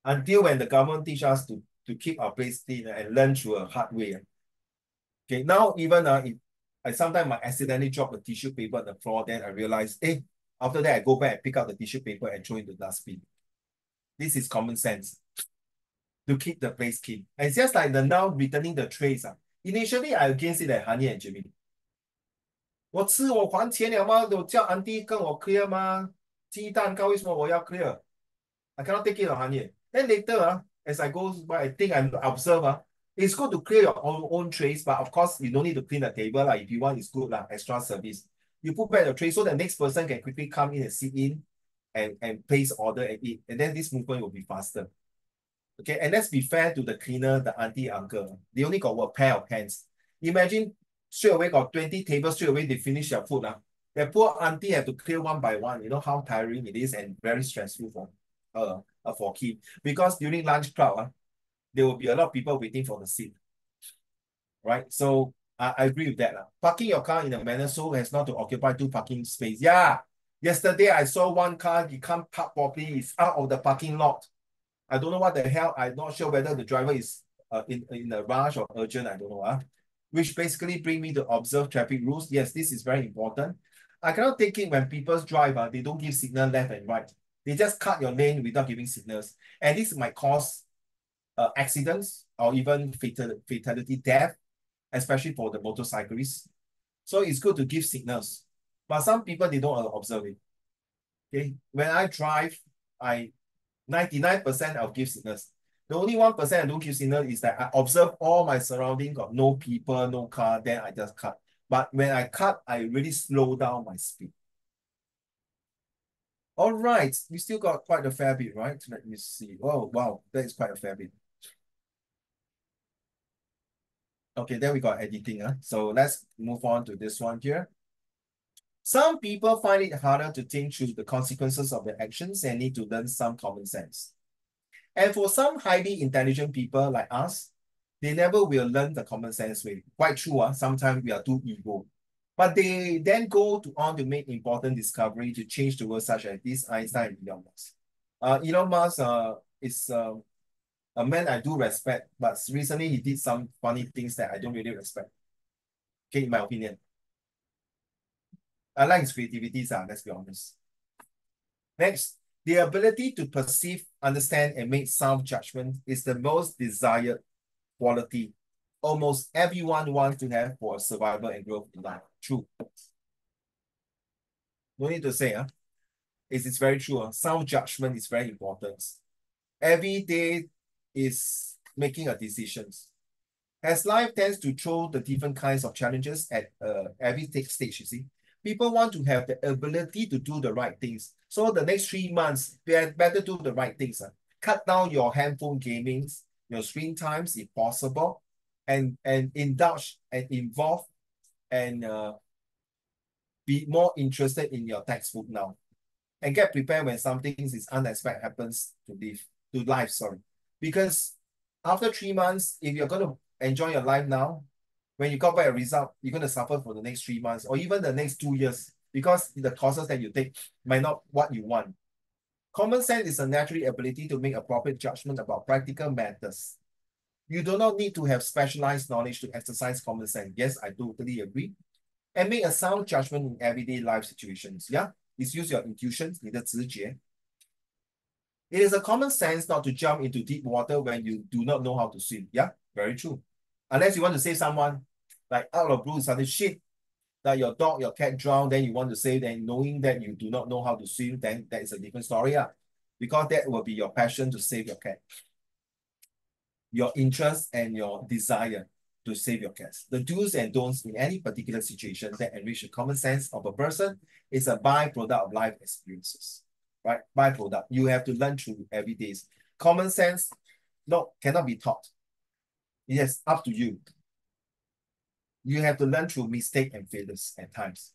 Until when the government teach us to keep our place clean and learn through a hard way. Okay, now even I sometimes I accidentally drop a tissue paper on the floor, then I realize, hey, after that I go back and pick up the tissue paper and throw it in the dustbin. This is common sense. to keep the place clean. And it's just like the now returning the trays. Initially, I against it, Honey and Jimmy. 我吃我还钱了吗？我叫 auntie 跟我 clear 吗？鸡蛋糕为什么我要 clear？ I cannot take it, Honey. Then later, as I go by, I think I'm observe. It's good to clear your own trays, but of course, you don't need to clean the table. If you want, it's good. Extra service. You put back the tray so the next person can quickly come in and sit in and place order and eat. And then this movement will be faster. Okay, and let's be fair to the cleaner, the auntie, uncle. They only got a pair of hands. Imagine straight away got 20 tables, straight away they finish their food. The poor auntie have to clear one by one. You know how tiring it is and very stressful for Kim. Because during lunch crowd, there will be a lot of people waiting for the seat. Right? So I agree with that. Parking your car in a manner so as not to occupy two parking space. Yeah. Yesterday I saw one car, he can't park properly, it's out of the parking lot. I don't know what the hell. I'm not sure whether the driver is in a rush or urgent. I don't know. Which basically bring me to observe traffic rules. Yes, this is very important. I cannot take it when people drive, they don't give signal left and right. They just cut your lane without giving signals. And this might cause accidents or even fatality death, especially for the motorcyclists. So it's good to give signals. But some people, they don't observe it. Okay, when I drive, 99% I'll give signals. The only 1% I don't give signal is that I observe all my surrounding, got no people, no car, then I just cut. But when I cut, I really slow down my speed. All right, we still got quite a fair bit, right? Let me see. Oh, wow, that is quite a fair bit. Okay, then we got editing. So let's move on to this one here. Some people find it harder to think through the consequences of their actions and need to learn some common sense. And for some highly intelligent people like us, they never will learn the common sense way. Quite true, sometimes we are too ego. But they then go on to make important discovery to change the world, such as this Einstein and Elon Musk. Elon Musk is a man I do respect, but recently he did some funny things that I don't really respect. Okay, in my opinion. I like his creativity, let's be honest. Next, the ability to perceive, understand, and make sound judgment is the most desired quality almost everyone wants to have for survival and growth in life. True. No need to say, it's very true. Sound judgment is very important. Every day is making a decisions. As life tends to throw the different kinds of challenges at every stage, you see, people want to have the ability to do the right things. So the next 3 months, they better do the right things. Cut down your handphone gamings, your screen times if possible, and indulge and involve and be more interested in your textbook now. And get prepared when something is unexpected happens to life, sorry. Because after 3 months, if you're going to enjoy your life now, when you got back a result, you're going to suffer for the next 3 months or even the next 2 years because the courses that you take might not what you want. Common sense is a natural ability to make appropriate judgment about practical matters. You do not need to have specialized knowledge to exercise common sense. Yes, I totally agree. And make a sound judgment in everyday life situations. Yeah, it's use your intuition, 你的直觉. It is a common sense not to jump into deep water when you do not know how to swim. Yeah, very true. Unless you want to save someone, like out of blue, sudden shit, that your dog, your cat drowned, then you want to save them, knowing that you do not know how to swim, then that is a different story. Because that will be your passion to save your cat. Your interest and your desire to save your cats. The do's and don'ts in any particular situation that enrich the common sense of a person is a byproduct of life experiences, right? Byproduct. You have to learn through every day. Common sense, no, cannot be taught. It is up to you. You have to learn through mistake and failures at times.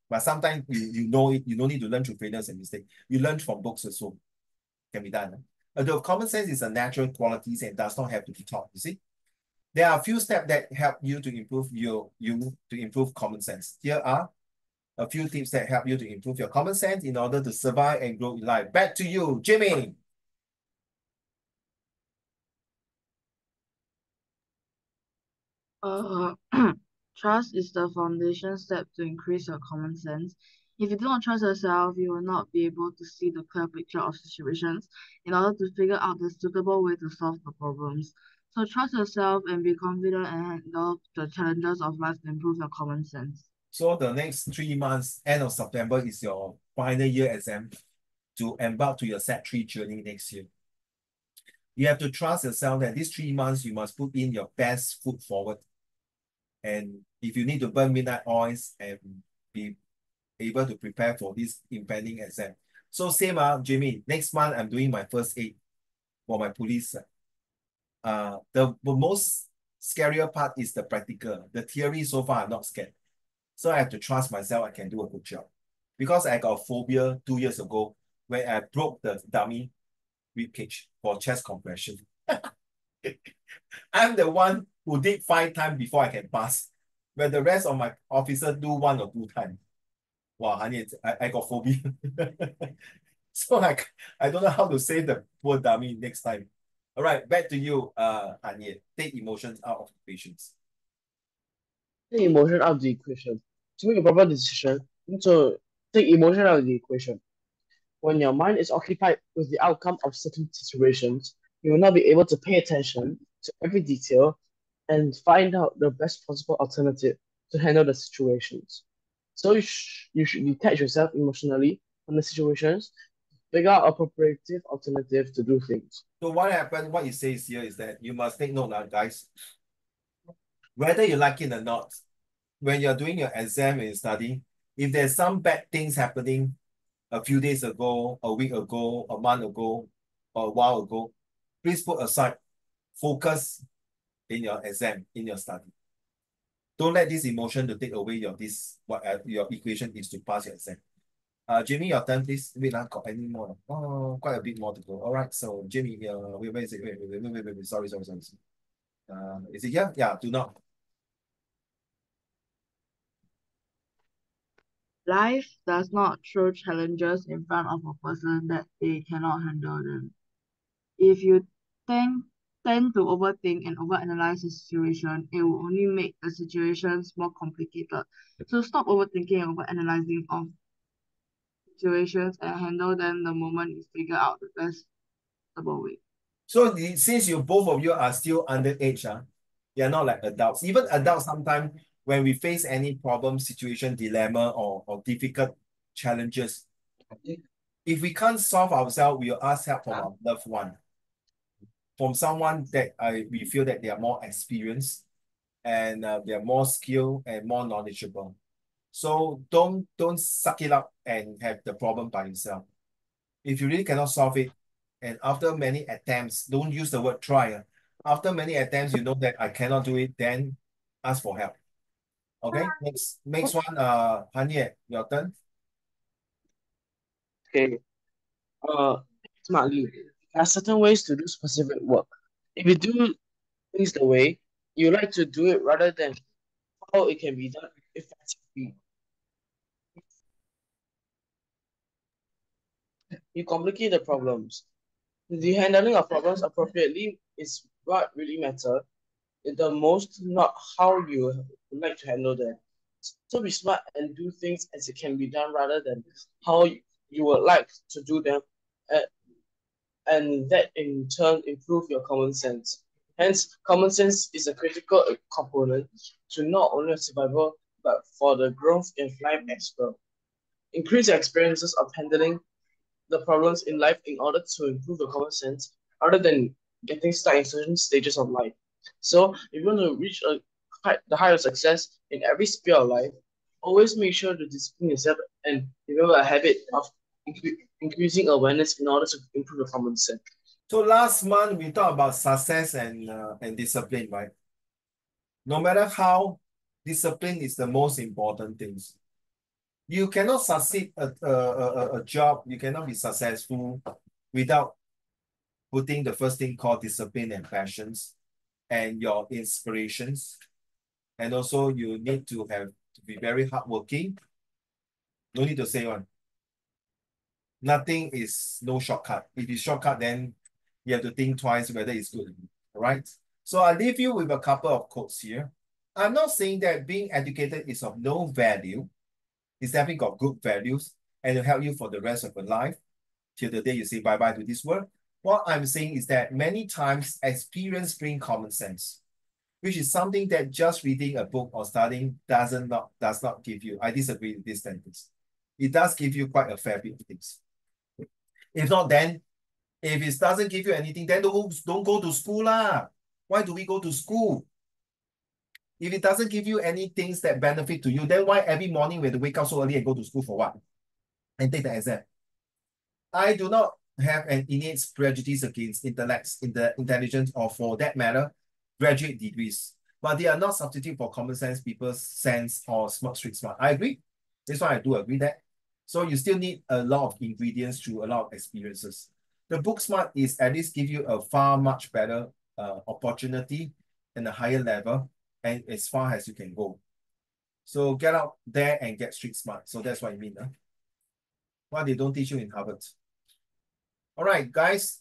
But sometimes you know it, you don't need to learn through failures and mistakes. You learn from books also. Can be done. Although common sense is a natural quality and does not have to be taught, you see. There are a few steps that help you to improve improve common sense. Here are a few tips that help you to improve your common sense in order to survive and grow in life. Back to you, Jimmy. Trust is the foundation step to increase your common sense. If you do not trust yourself, you will not be able to see the clear picture of situations in order to figure out the suitable way to solve the problems. So trust yourself and be confident and handle the challenges of life to improve your common sense. So the next 3 months, end of September, is your final year exam to embark to your Set 3 journey next year. You have to trust yourself that these 3 months, you must put in your best foot forward. And if you need to burn midnight oils and be able to prepare for this impending exam. So same, Jimmy, next month, I'm doing my first aid for my police. The most scarier part is the practical. The theory so far, I'm not scared. So I have to trust myself I can do a good job. Because I got a phobia 2 years ago when I broke the dummy rib cage for chest compression. I'm the one who did 5 times before I can pass. When the rest of my officers do 1 or 2 times. Wow, honey, I got phobia. So I don't know how to save the poor dummy next time. All right, back to you, Anya. Take emotions out of patients. Take emotion out of the equation. To make a proper decision, you need to take emotion out of the equation. When your mind is occupied with the outcome of certain situations, you will not be able to pay attention to every detail and find out the best possible alternative to handle the situations. So you should detach yourself emotionally from the situations, figure out appropriate alternative to do things. So what happened, what it says here is that you must take note now, guys. Whether you like it or not, when you're doing your exam and study, if there's some bad things happening a few days ago, a week ago, a month ago, or a while ago, please put aside, focus in your exam, in your study. Don't let this emotion to take away what your equation is to pass your exam. Jimmy, your turn, please. Wait, got any more? Oh, quite a bit more to go. All right, so Jimmy, where is it? Wait. Sorry. Is it here? Yeah, do not. Life does not throw challenges in front of a person that they cannot handle them. If you tend, tend to overthink and overanalyze the situation, it will only make the situations more complicated. So stop overthinking and overanalyzing of situations and handle them the moment you figure out the best possible way. So since you both of you are still underage, you're not like adults. Even adults sometimes when we face any problem, situation, dilemma, or difficult challenges, if we can't solve ourselves, we'll ask help from our loved one, from someone that we feel that they are more experienced and they are more skilled and more knowledgeable. So don't suck it up and have the problem by yourself. If you really cannot solve it, and after many attempts, don't use the word try. After many attempts, you know that I cannot do it, then ask for help. Okay, next one, Hanye, your turn. Okay. Uh, Smartly. There are certain ways to do specific work. If you do things the way you like to do it rather than how it can be done effectively, you complicate the problems. The handling of problems appropriately is what really matters. The most, not how you would like to handle them. So be smart and do things as it can be done rather than how you would like to do them, uh, and that in turn improve your common sense. Hence, common sense is a critical component to not only survival but for the growth in life as well. Increase your experiences of handling the problems in life in order to improve your common sense rather than getting stuck in certain stages of life. So, if you want to reach the height of success in every sphere of life, always make sure to discipline yourself and develop a habit of increasing awareness in order to improve your common sense. So last month we talked about success and discipline, right? No matter how, discipline is the most important things. You cannot succeed a job, you cannot be successful without putting the first thing called discipline and passions and your inspirations. And also you need to be very hardworking. No need to say one. Nothing is no shortcut. If it's shortcut, then you have to think twice whether it's good. All right. So I leave you with a couple of quotes here. I'm not saying that being educated is of no value, It's definitely got good values and it'll help you for the rest of your life till the day you say bye-bye to this world. What I'm saying is that many times experience brings common sense, which is something that just reading a book or studying does not give you. I disagree with this sentence. It does give you quite a fair bit of things. If not, then if it doesn't give you anything, then don't go to school lah. Why do we go to school? If it doesn't give you any things that benefit to you, then why every morning we have to wake up so early and go to school for what? And take the exam. I do not have an innate prejudice against intellects, in the intelligence, or for that matter, graduate degrees. But they are not substitute for common sense, people's sense, or street smart. I agree. This one I do agree that. So you still need a lot of ingredients through a lot of experiences. The book smart is at least give you a far much better opportunity and a higher level, and as far as you can go. So get out there and get street smart. So that's what I mean. What they don't teach you in Harvard. All right, guys.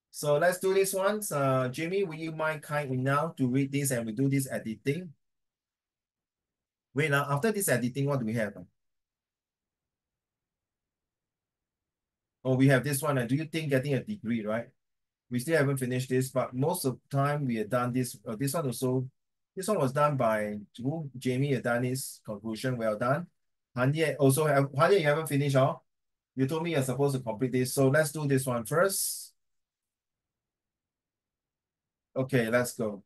So let's do this one. Jimmy, will you mind kind enough to read this and we do this editing? Wait, now after this editing, what do we have? Oh, we have this one. Do you think getting a degree, right? We still haven't finished this, but most of the time we have done this. This one also, this one was done by who? Jamie had done his conclusion. Well done. Hanye also have, Hanye, you haven't finished, huh? You told me you're supposed to complete this. So let's do this one first. Okay, let's go.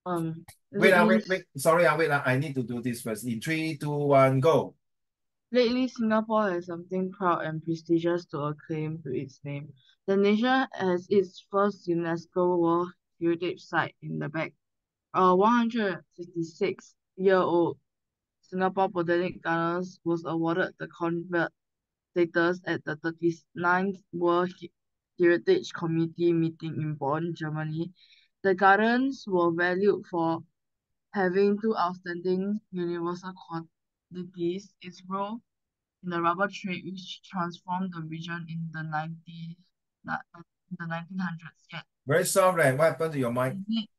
Lately, Wait. Sorry, wait. I need to do this first. In 3, 2, 1, go. lately, Singapore has something proud and prestigious to acclaim to its name. The nation has its first UNESCO World Heritage Site in the back. A 156-year-old Singapore Botanic Gardens was awarded the convert status at the 39th World Heritage Committee meeting in Bonn, Germany. The gardens were valued for having two outstanding universal qualities: its role in the rubber trade, which transformed the region in the 1900s, yet Very soft, right? What happened to your mic? unique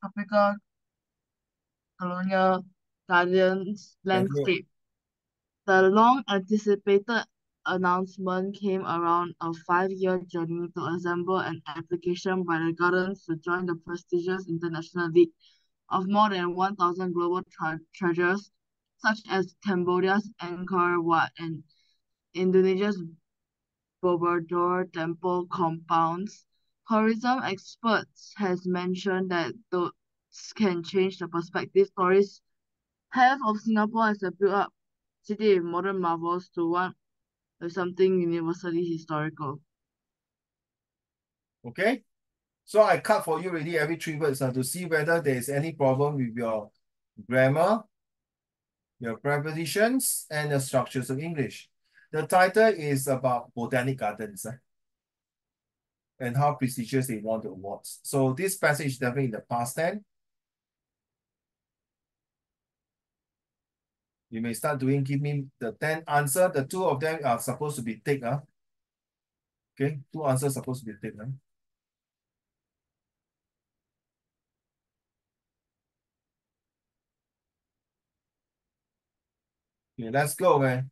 tropical colonial gardens Thank you. landscape. The long-anticipated announcement came around a 5-year journey to assemble an application by the Gardens to join the prestigious International League of more than 1,000 global treasures, such as Cambodia's Angkor Wat and Indonesia's Borobudur temple compounds. Tourism experts has mentioned that those can change the perspective stories have of Singapore as a built-up city with modern marvels to one with something universally historical. Okay. So I cut for you already every 3 words to see whether there is any problem with your grammar, your prepositions, and the structures of English. The title is about botanic gardens and how prestigious they won the awards. So this passage is definitely in the past tense. You may start doing, give me the 10 answer. The 2 of them are supposed to be tick. Okay, 2 answers supposed to be tick. Okay, let's go, man.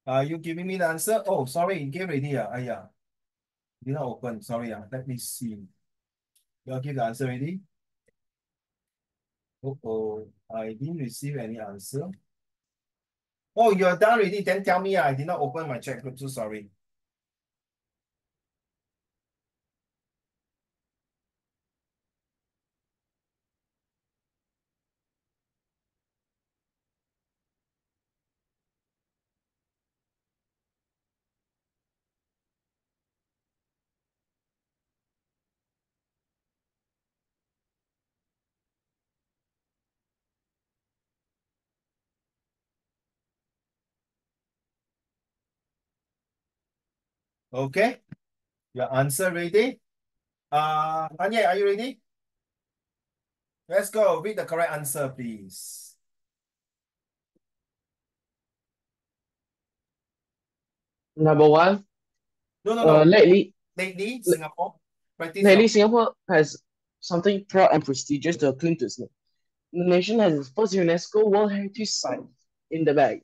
Are you giving me the answer? Oh, sorry, you gave already. Yeah. Did not open. Sorry. Let me see. You all give the answer already? Oh, I didn't receive any answer. Oh, you're done already. Then tell me. I did not open my checkbook. So sorry. Okay. Your answer ready? Anya, are you ready? Let's go. Read the correct answer, please. Number one, No. lately, Lately, l- Singapore. Practice lately your. Singapore has something proud and prestigious to claim to its name. The nation has its first UNESCO World Heritage Site in the bag.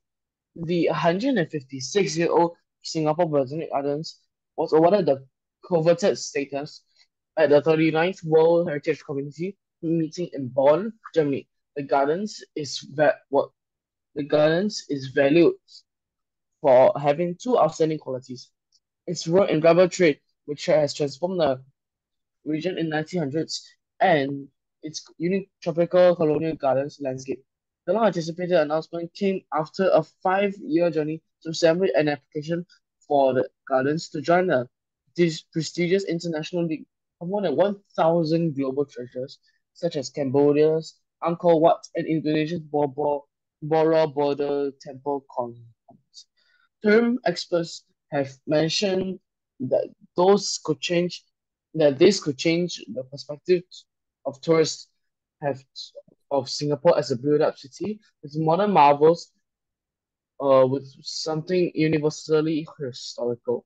The 156-year-old Singapore Botanic Gardens was awarded the coveted status at the 39th World Heritage Community meeting in Bonn, Germany. The gardens is valued for having two outstanding qualities. Its role in rubber trade, which has transformed the region in 1900s, and its unique tropical colonial gardens landscape. The long anticipated announcement came after a 5-year journey to submit an application for the gardens to join this prestigious international league of more than 1,000 global treasures, such as Cambodia's Angkor Wat and Indonesia's Borobudur temple complex. Term experts have mentioned that those could change that this could change the perspective of tourists have of Singapore as a build-up city with modern marvels, with something universally historical.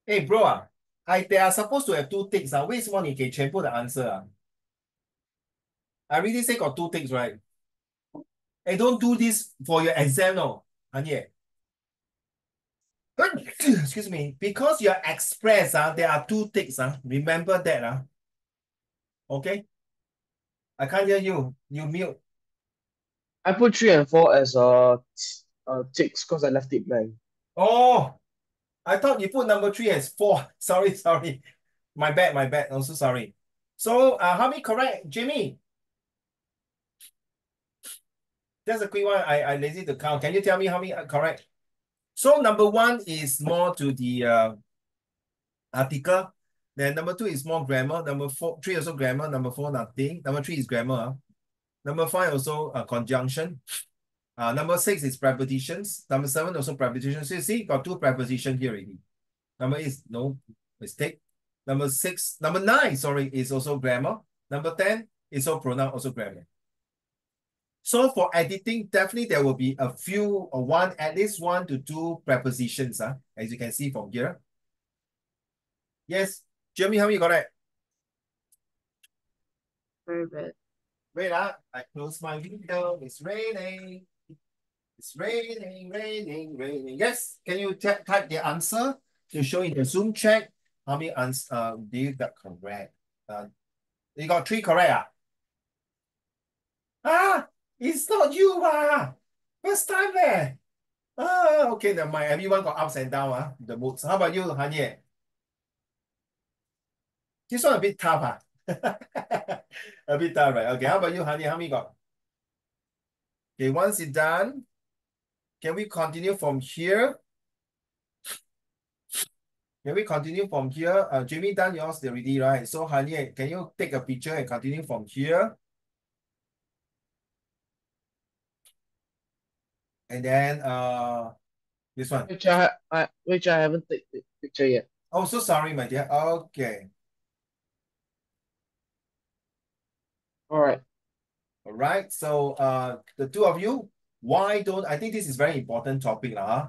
Hey bro they are supposed to have two ticks 为什么你给全部的 answer I already say got two ticks, right? Hey, don't do this for your exam, no, Hanye. Excuse me. Because you're express, there are two ticks. Remember that. Okay? I can't hear you. You mute. I put 3 and 4 as ticks because I left it blank. Oh, I thought you put number 3 as 4. Sorry, sorry. My bad, my bad. Also sorry. So, how many correct, Jimmy? That's a quick one. I lazy to count. Can you tell me how many are correct? So, number 1 is more to the article. Then number 2 is more grammar. Number 3 also grammar. Number 4 nothing. Number 3 is grammar. Number 5 also conjunction. Number 6 is prepositions. Number 7 also prepositions. So you see, got two prepositions here already. Number is no mistake. Number 9, sorry, is also grammar. Number 10 is also pronoun, also grammar. So for editing, definitely there will be a few or at least 1 to 2 prepositions, as you can see from here. Yes, Jeremy, how many got it? Very bad. Wait, I close my window. It's raining. It's raining, raining, raining. Yes, can you type the answer to show in the Zoom chat? How many answers do you got correct? You got 3 correct. It's not you. First time there. Okay, never mind. Everyone got ups and downs, the moods. How about you, Hanye? This one a bit tough, a bit tough, right? Okay, how about you, Hanye? How many got? Okay, once it's done, can we continue from here? Can we continue from here? Jamie done yours already, right? So, Hanye, can you take a picture and continue from here? And then this one. Which I haven't taken the picture yet. Oh, so sorry, my dear. Okay. All right. All right. So the two of you, why don't I think this is very important topic, huh?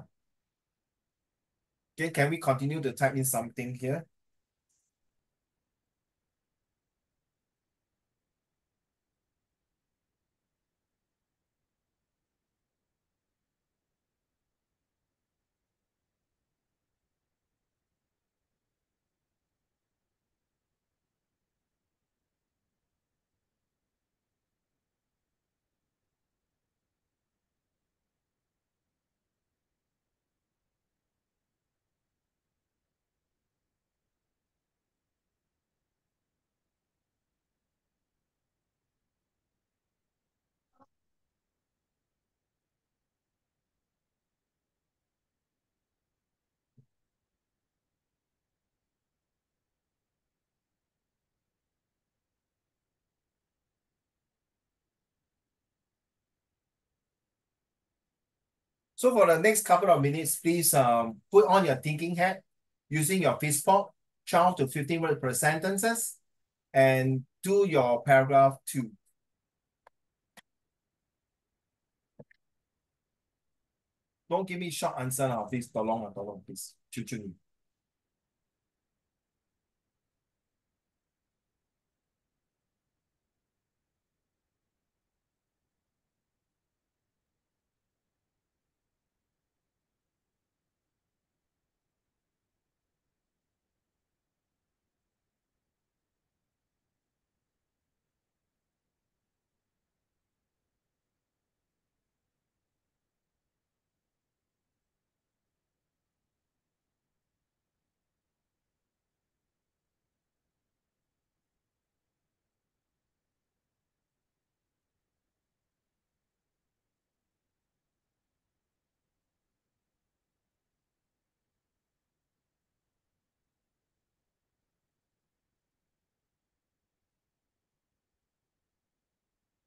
Okay, can we continue to type in something here? So for the next couple of minutes, please put on your thinking hat using your Facebook, 12 to 15 words per sentences, and do your paragraph 2. Don't give me short answer now, please. Tolong, please. Chuchuni.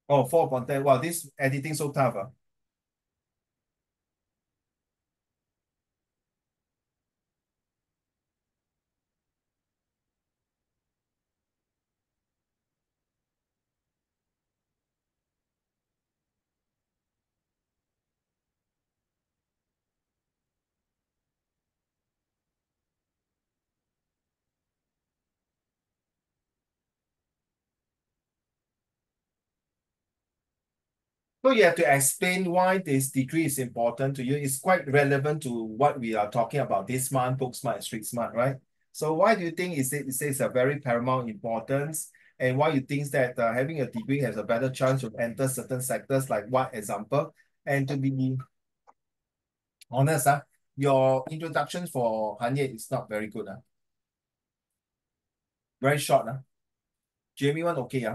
Oh, 4 content. Wow, this editing so tough. So you have to explain why this degree is important to you. It's quite relevant to what we are talking about this month, book smart, street smart, right? So why do you think it says a very paramount importance, and why you think that having a degree has a better chance to enter certain sectors, like what example? And to be honest, your introduction for Hanye is not very good. Very short. Jamie one okay.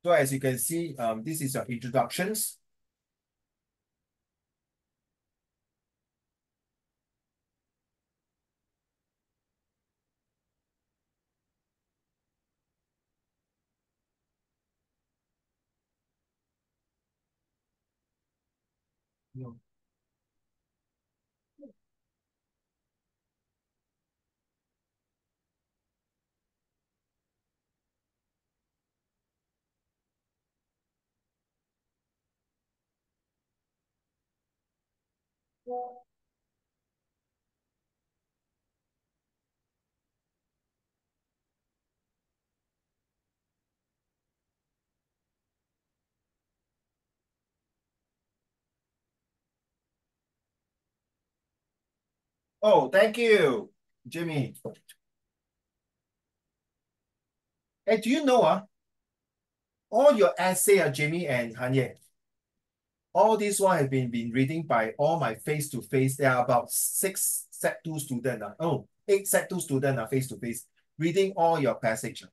So as you can see, this is your introductions. No. Oh, thank you, Jimmy. Hey, do you know, all your essay, Jimmy and Hanye, all this one have been reading by all my face-to-face. There are about 6 Sec 2 students. Oh, 8 Sec 2 students are face-to-face, reading all your passage.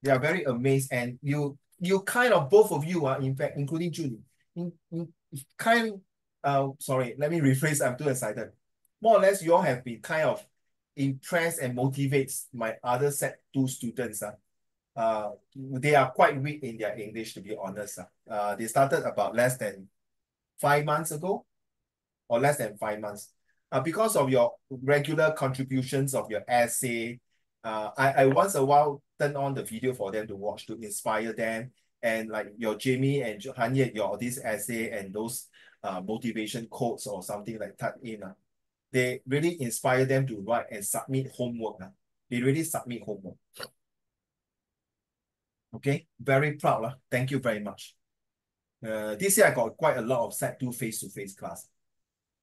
They are very amazed. And you kind of, both of you, in fact, including Julie, kind sorry, let me rephrase, I'm too excited. More or less, you all have been kind of impressed and motivates my other Sec 2 students. They are quite weak in their English, to be honest. They started about less than 5 months ago, or less than 5 months. Because of your regular contributions of your essay, I once a while turn on the video for them to watch to inspire them. And like your Jamie and Hanye, your this essay and those motivation quotes or something like that in, they really inspire them to write and submit homework. They really submit homework. Okay, very proud. Thank you very much. This year I got quite a lot of Sec 2 face-to-face class.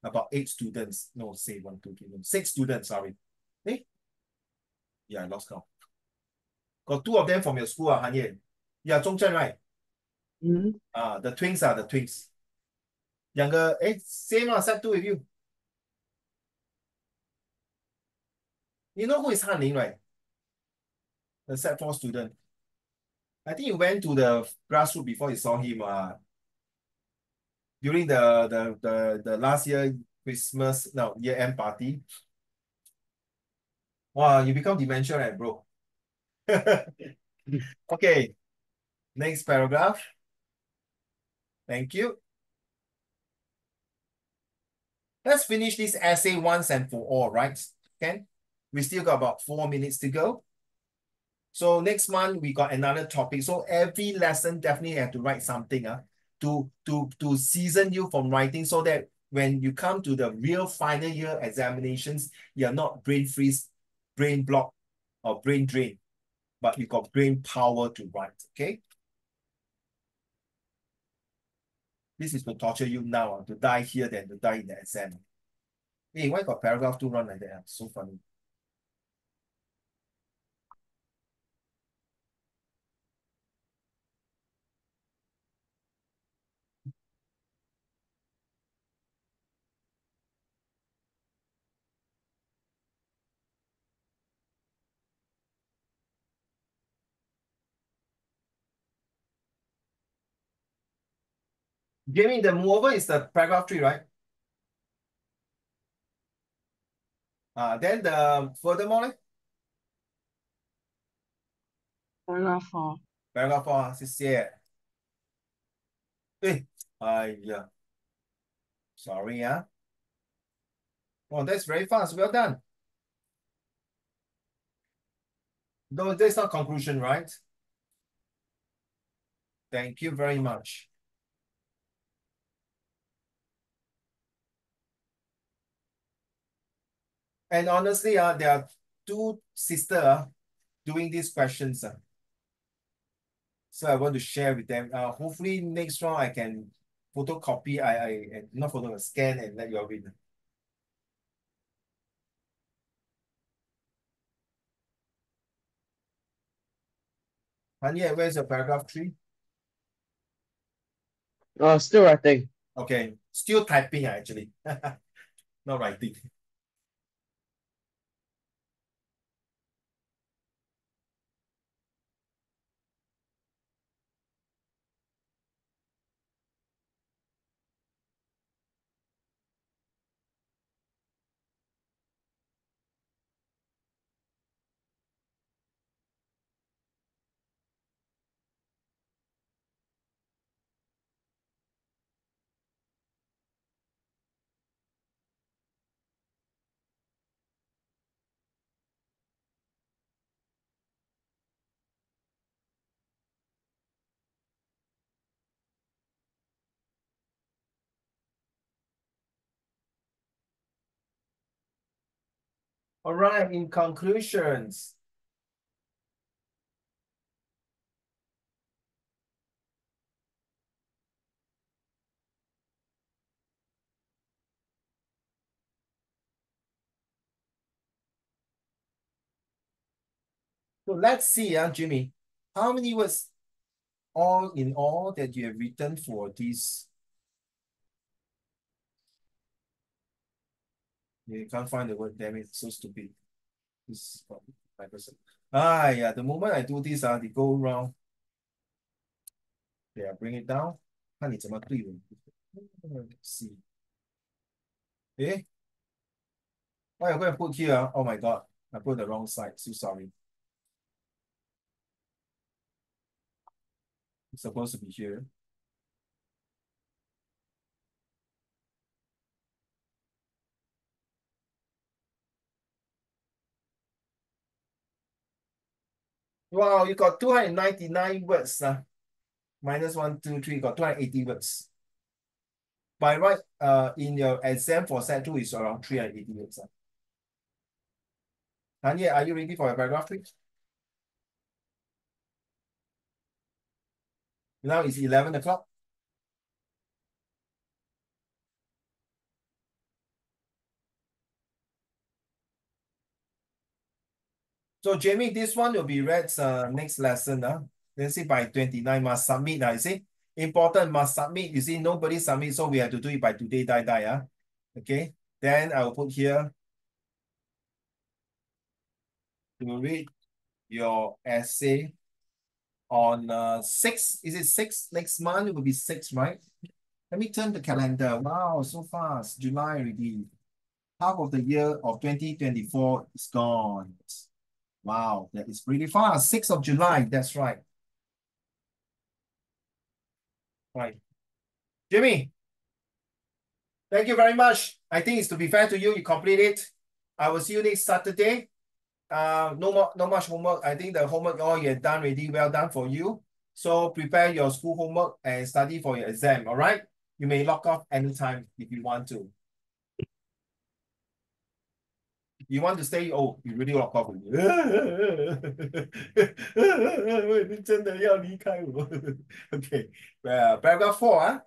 About 8 students. No, say 1, 2, 3, no, 6 students, sorry. Eh? Yeah, I lost count. Got 2 of them from your school, Hanye. Yeah, Zhongzhen, right? Mm. The twins are the twins. Younger, same Sec 2 with you. You know who is Han Ling, right? The Sec 4 student. I think you went to the grassroots before you saw him during the last year Christmas, no, year-end party. Wow, you become dementia, right, bro? Okay, next paragraph. Thank you. Let's finish this essay once and for all, right? Okay. We still got about 4 minutes to go. So next month we got another topic. So every lesson definitely have to write something to season you from writing, so that when you come to the real final year examinations, you're not brain freeze, brain block, or brain drain, but you got brain power to write. Okay. This is to torture you now, to die here than to die in the exam. Hey, why got paragraph 2 run like that? So funny. Jamie, the mover is the paragraph 3, right? Then the furthermore, Paragraph 4. paragraph 4，谢谢。Yeah. Sorry, yeah. Oh, that's very fast. Well done. No, that's not conclusion, right? Thank you very much. And honestly, there are two sisters doing these questions. So I want to share with them. Hopefully next round I can photocopy, not photo, scan and let you all read. Hanya, where's your paragraph 3? Still writing. Okay, still typing actually, not writing. All right, in conclusions. So let's see, Jimmy, how many words all in all that you have written for this? You can't find the word, damn it, so stupid. This is my person. Yeah, the moment I do this, they go wrong. Yeah, bring it down. 看你怎么对的。Let's see. Eh? Why I go and put here? Oh my God, I put the wrong side. So sorry. It's supposed to be here. Wow, you got 299 words. Minus 1, 2, 3, got 280 words. By right, in your exam for set 2 is around 380 words. Tanya, are you ready for your paragraph 3? Now it's 11 o'clock. So Jamie, this one will be read next lesson. Let's see by 29 must submit. You see, important must submit. You see, nobody submit, so we have to do it by today, die. Okay. Then I will put here to read your essay on 6. Is it 6? Next month it will be 6, right? Let me turn the calendar. Wow, so fast. July already. Half of the year of 2024 is gone. Wow, that is pretty fast. 6th of July, that's right. Right. Jimmy, thank you very much. I think it's to be fair to you, you complete it. I will see you next Saturday. No much homework. I think the homework all you have done already, well done for you. So prepare your school homework and study for your exam, all right? You may log off anytime if you want to. You want to stay? Oh, you really log off. 你真的要离开我 Okay, paragraph 4.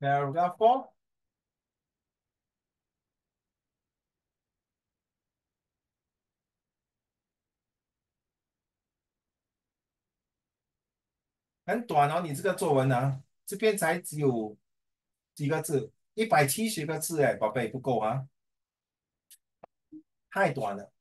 Paragraph 4.很短哦，你这个作文啊，这边才只有几个字，170个字哎，宝贝不够啊，太短了。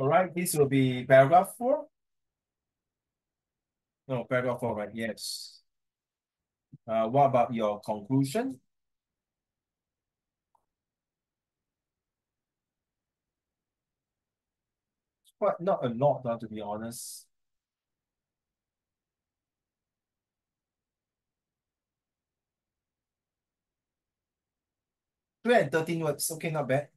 All right, this will be paragraph 4. No, paragraph 4, right? Yes. What about your conclusion? Quite not a lot, to be honest. 213 words. Okay, not bad.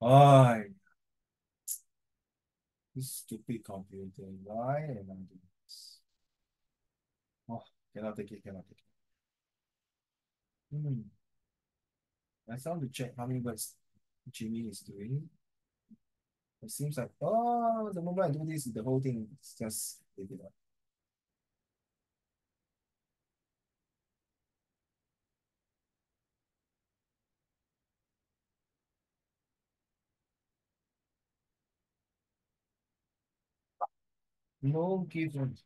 Ay, this stupid computer. Why am I doing this? Oh, cannot take it, cannot take it. Hmm. I want to check how many words Jimmy is doing. It seems like, oh, the moment I do this, the whole thing is just leave it up. No given.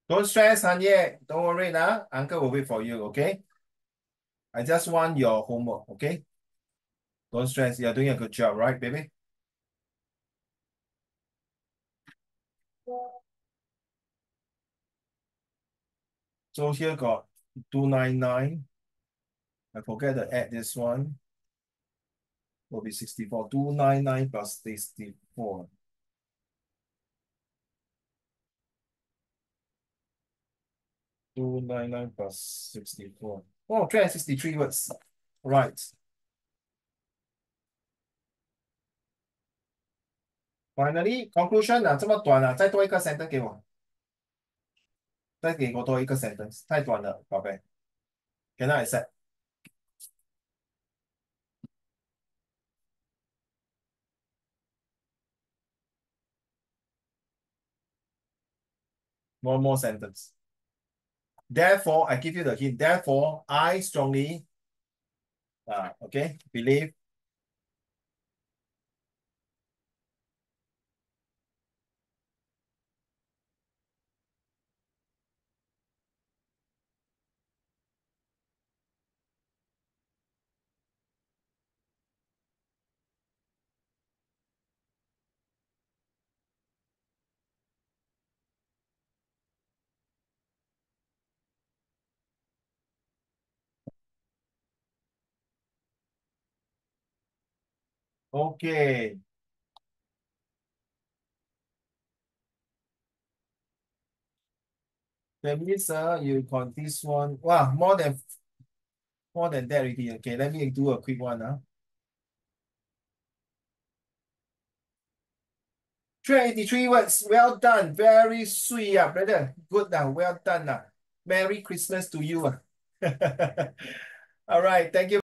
Don't stress, Hanye. Don't worry now. Uncle will wait for you, okay? I just want your homework, okay? Don't stress. You're doing a good job, right, baby? So here got 299. I forget to add this one. Will be 64. 299 plus 64. 299 plus 64. Oh, 363 words. Right. Finally, conclusion 啊，这么短啊，再多一个 sentence 给我，再给我多一个 sentence，太短了，宝贝。Can I accept? One more sentence. Therefore, I give you the hint. Therefore, I strongly, okay, believe. Okay. That means you got this one. Wow, more than that already. Okay, let me do a quick one. 383 words. Well done. Very sweet, brother. Good now. Well done. Merry Christmas to you. All right. Thank you.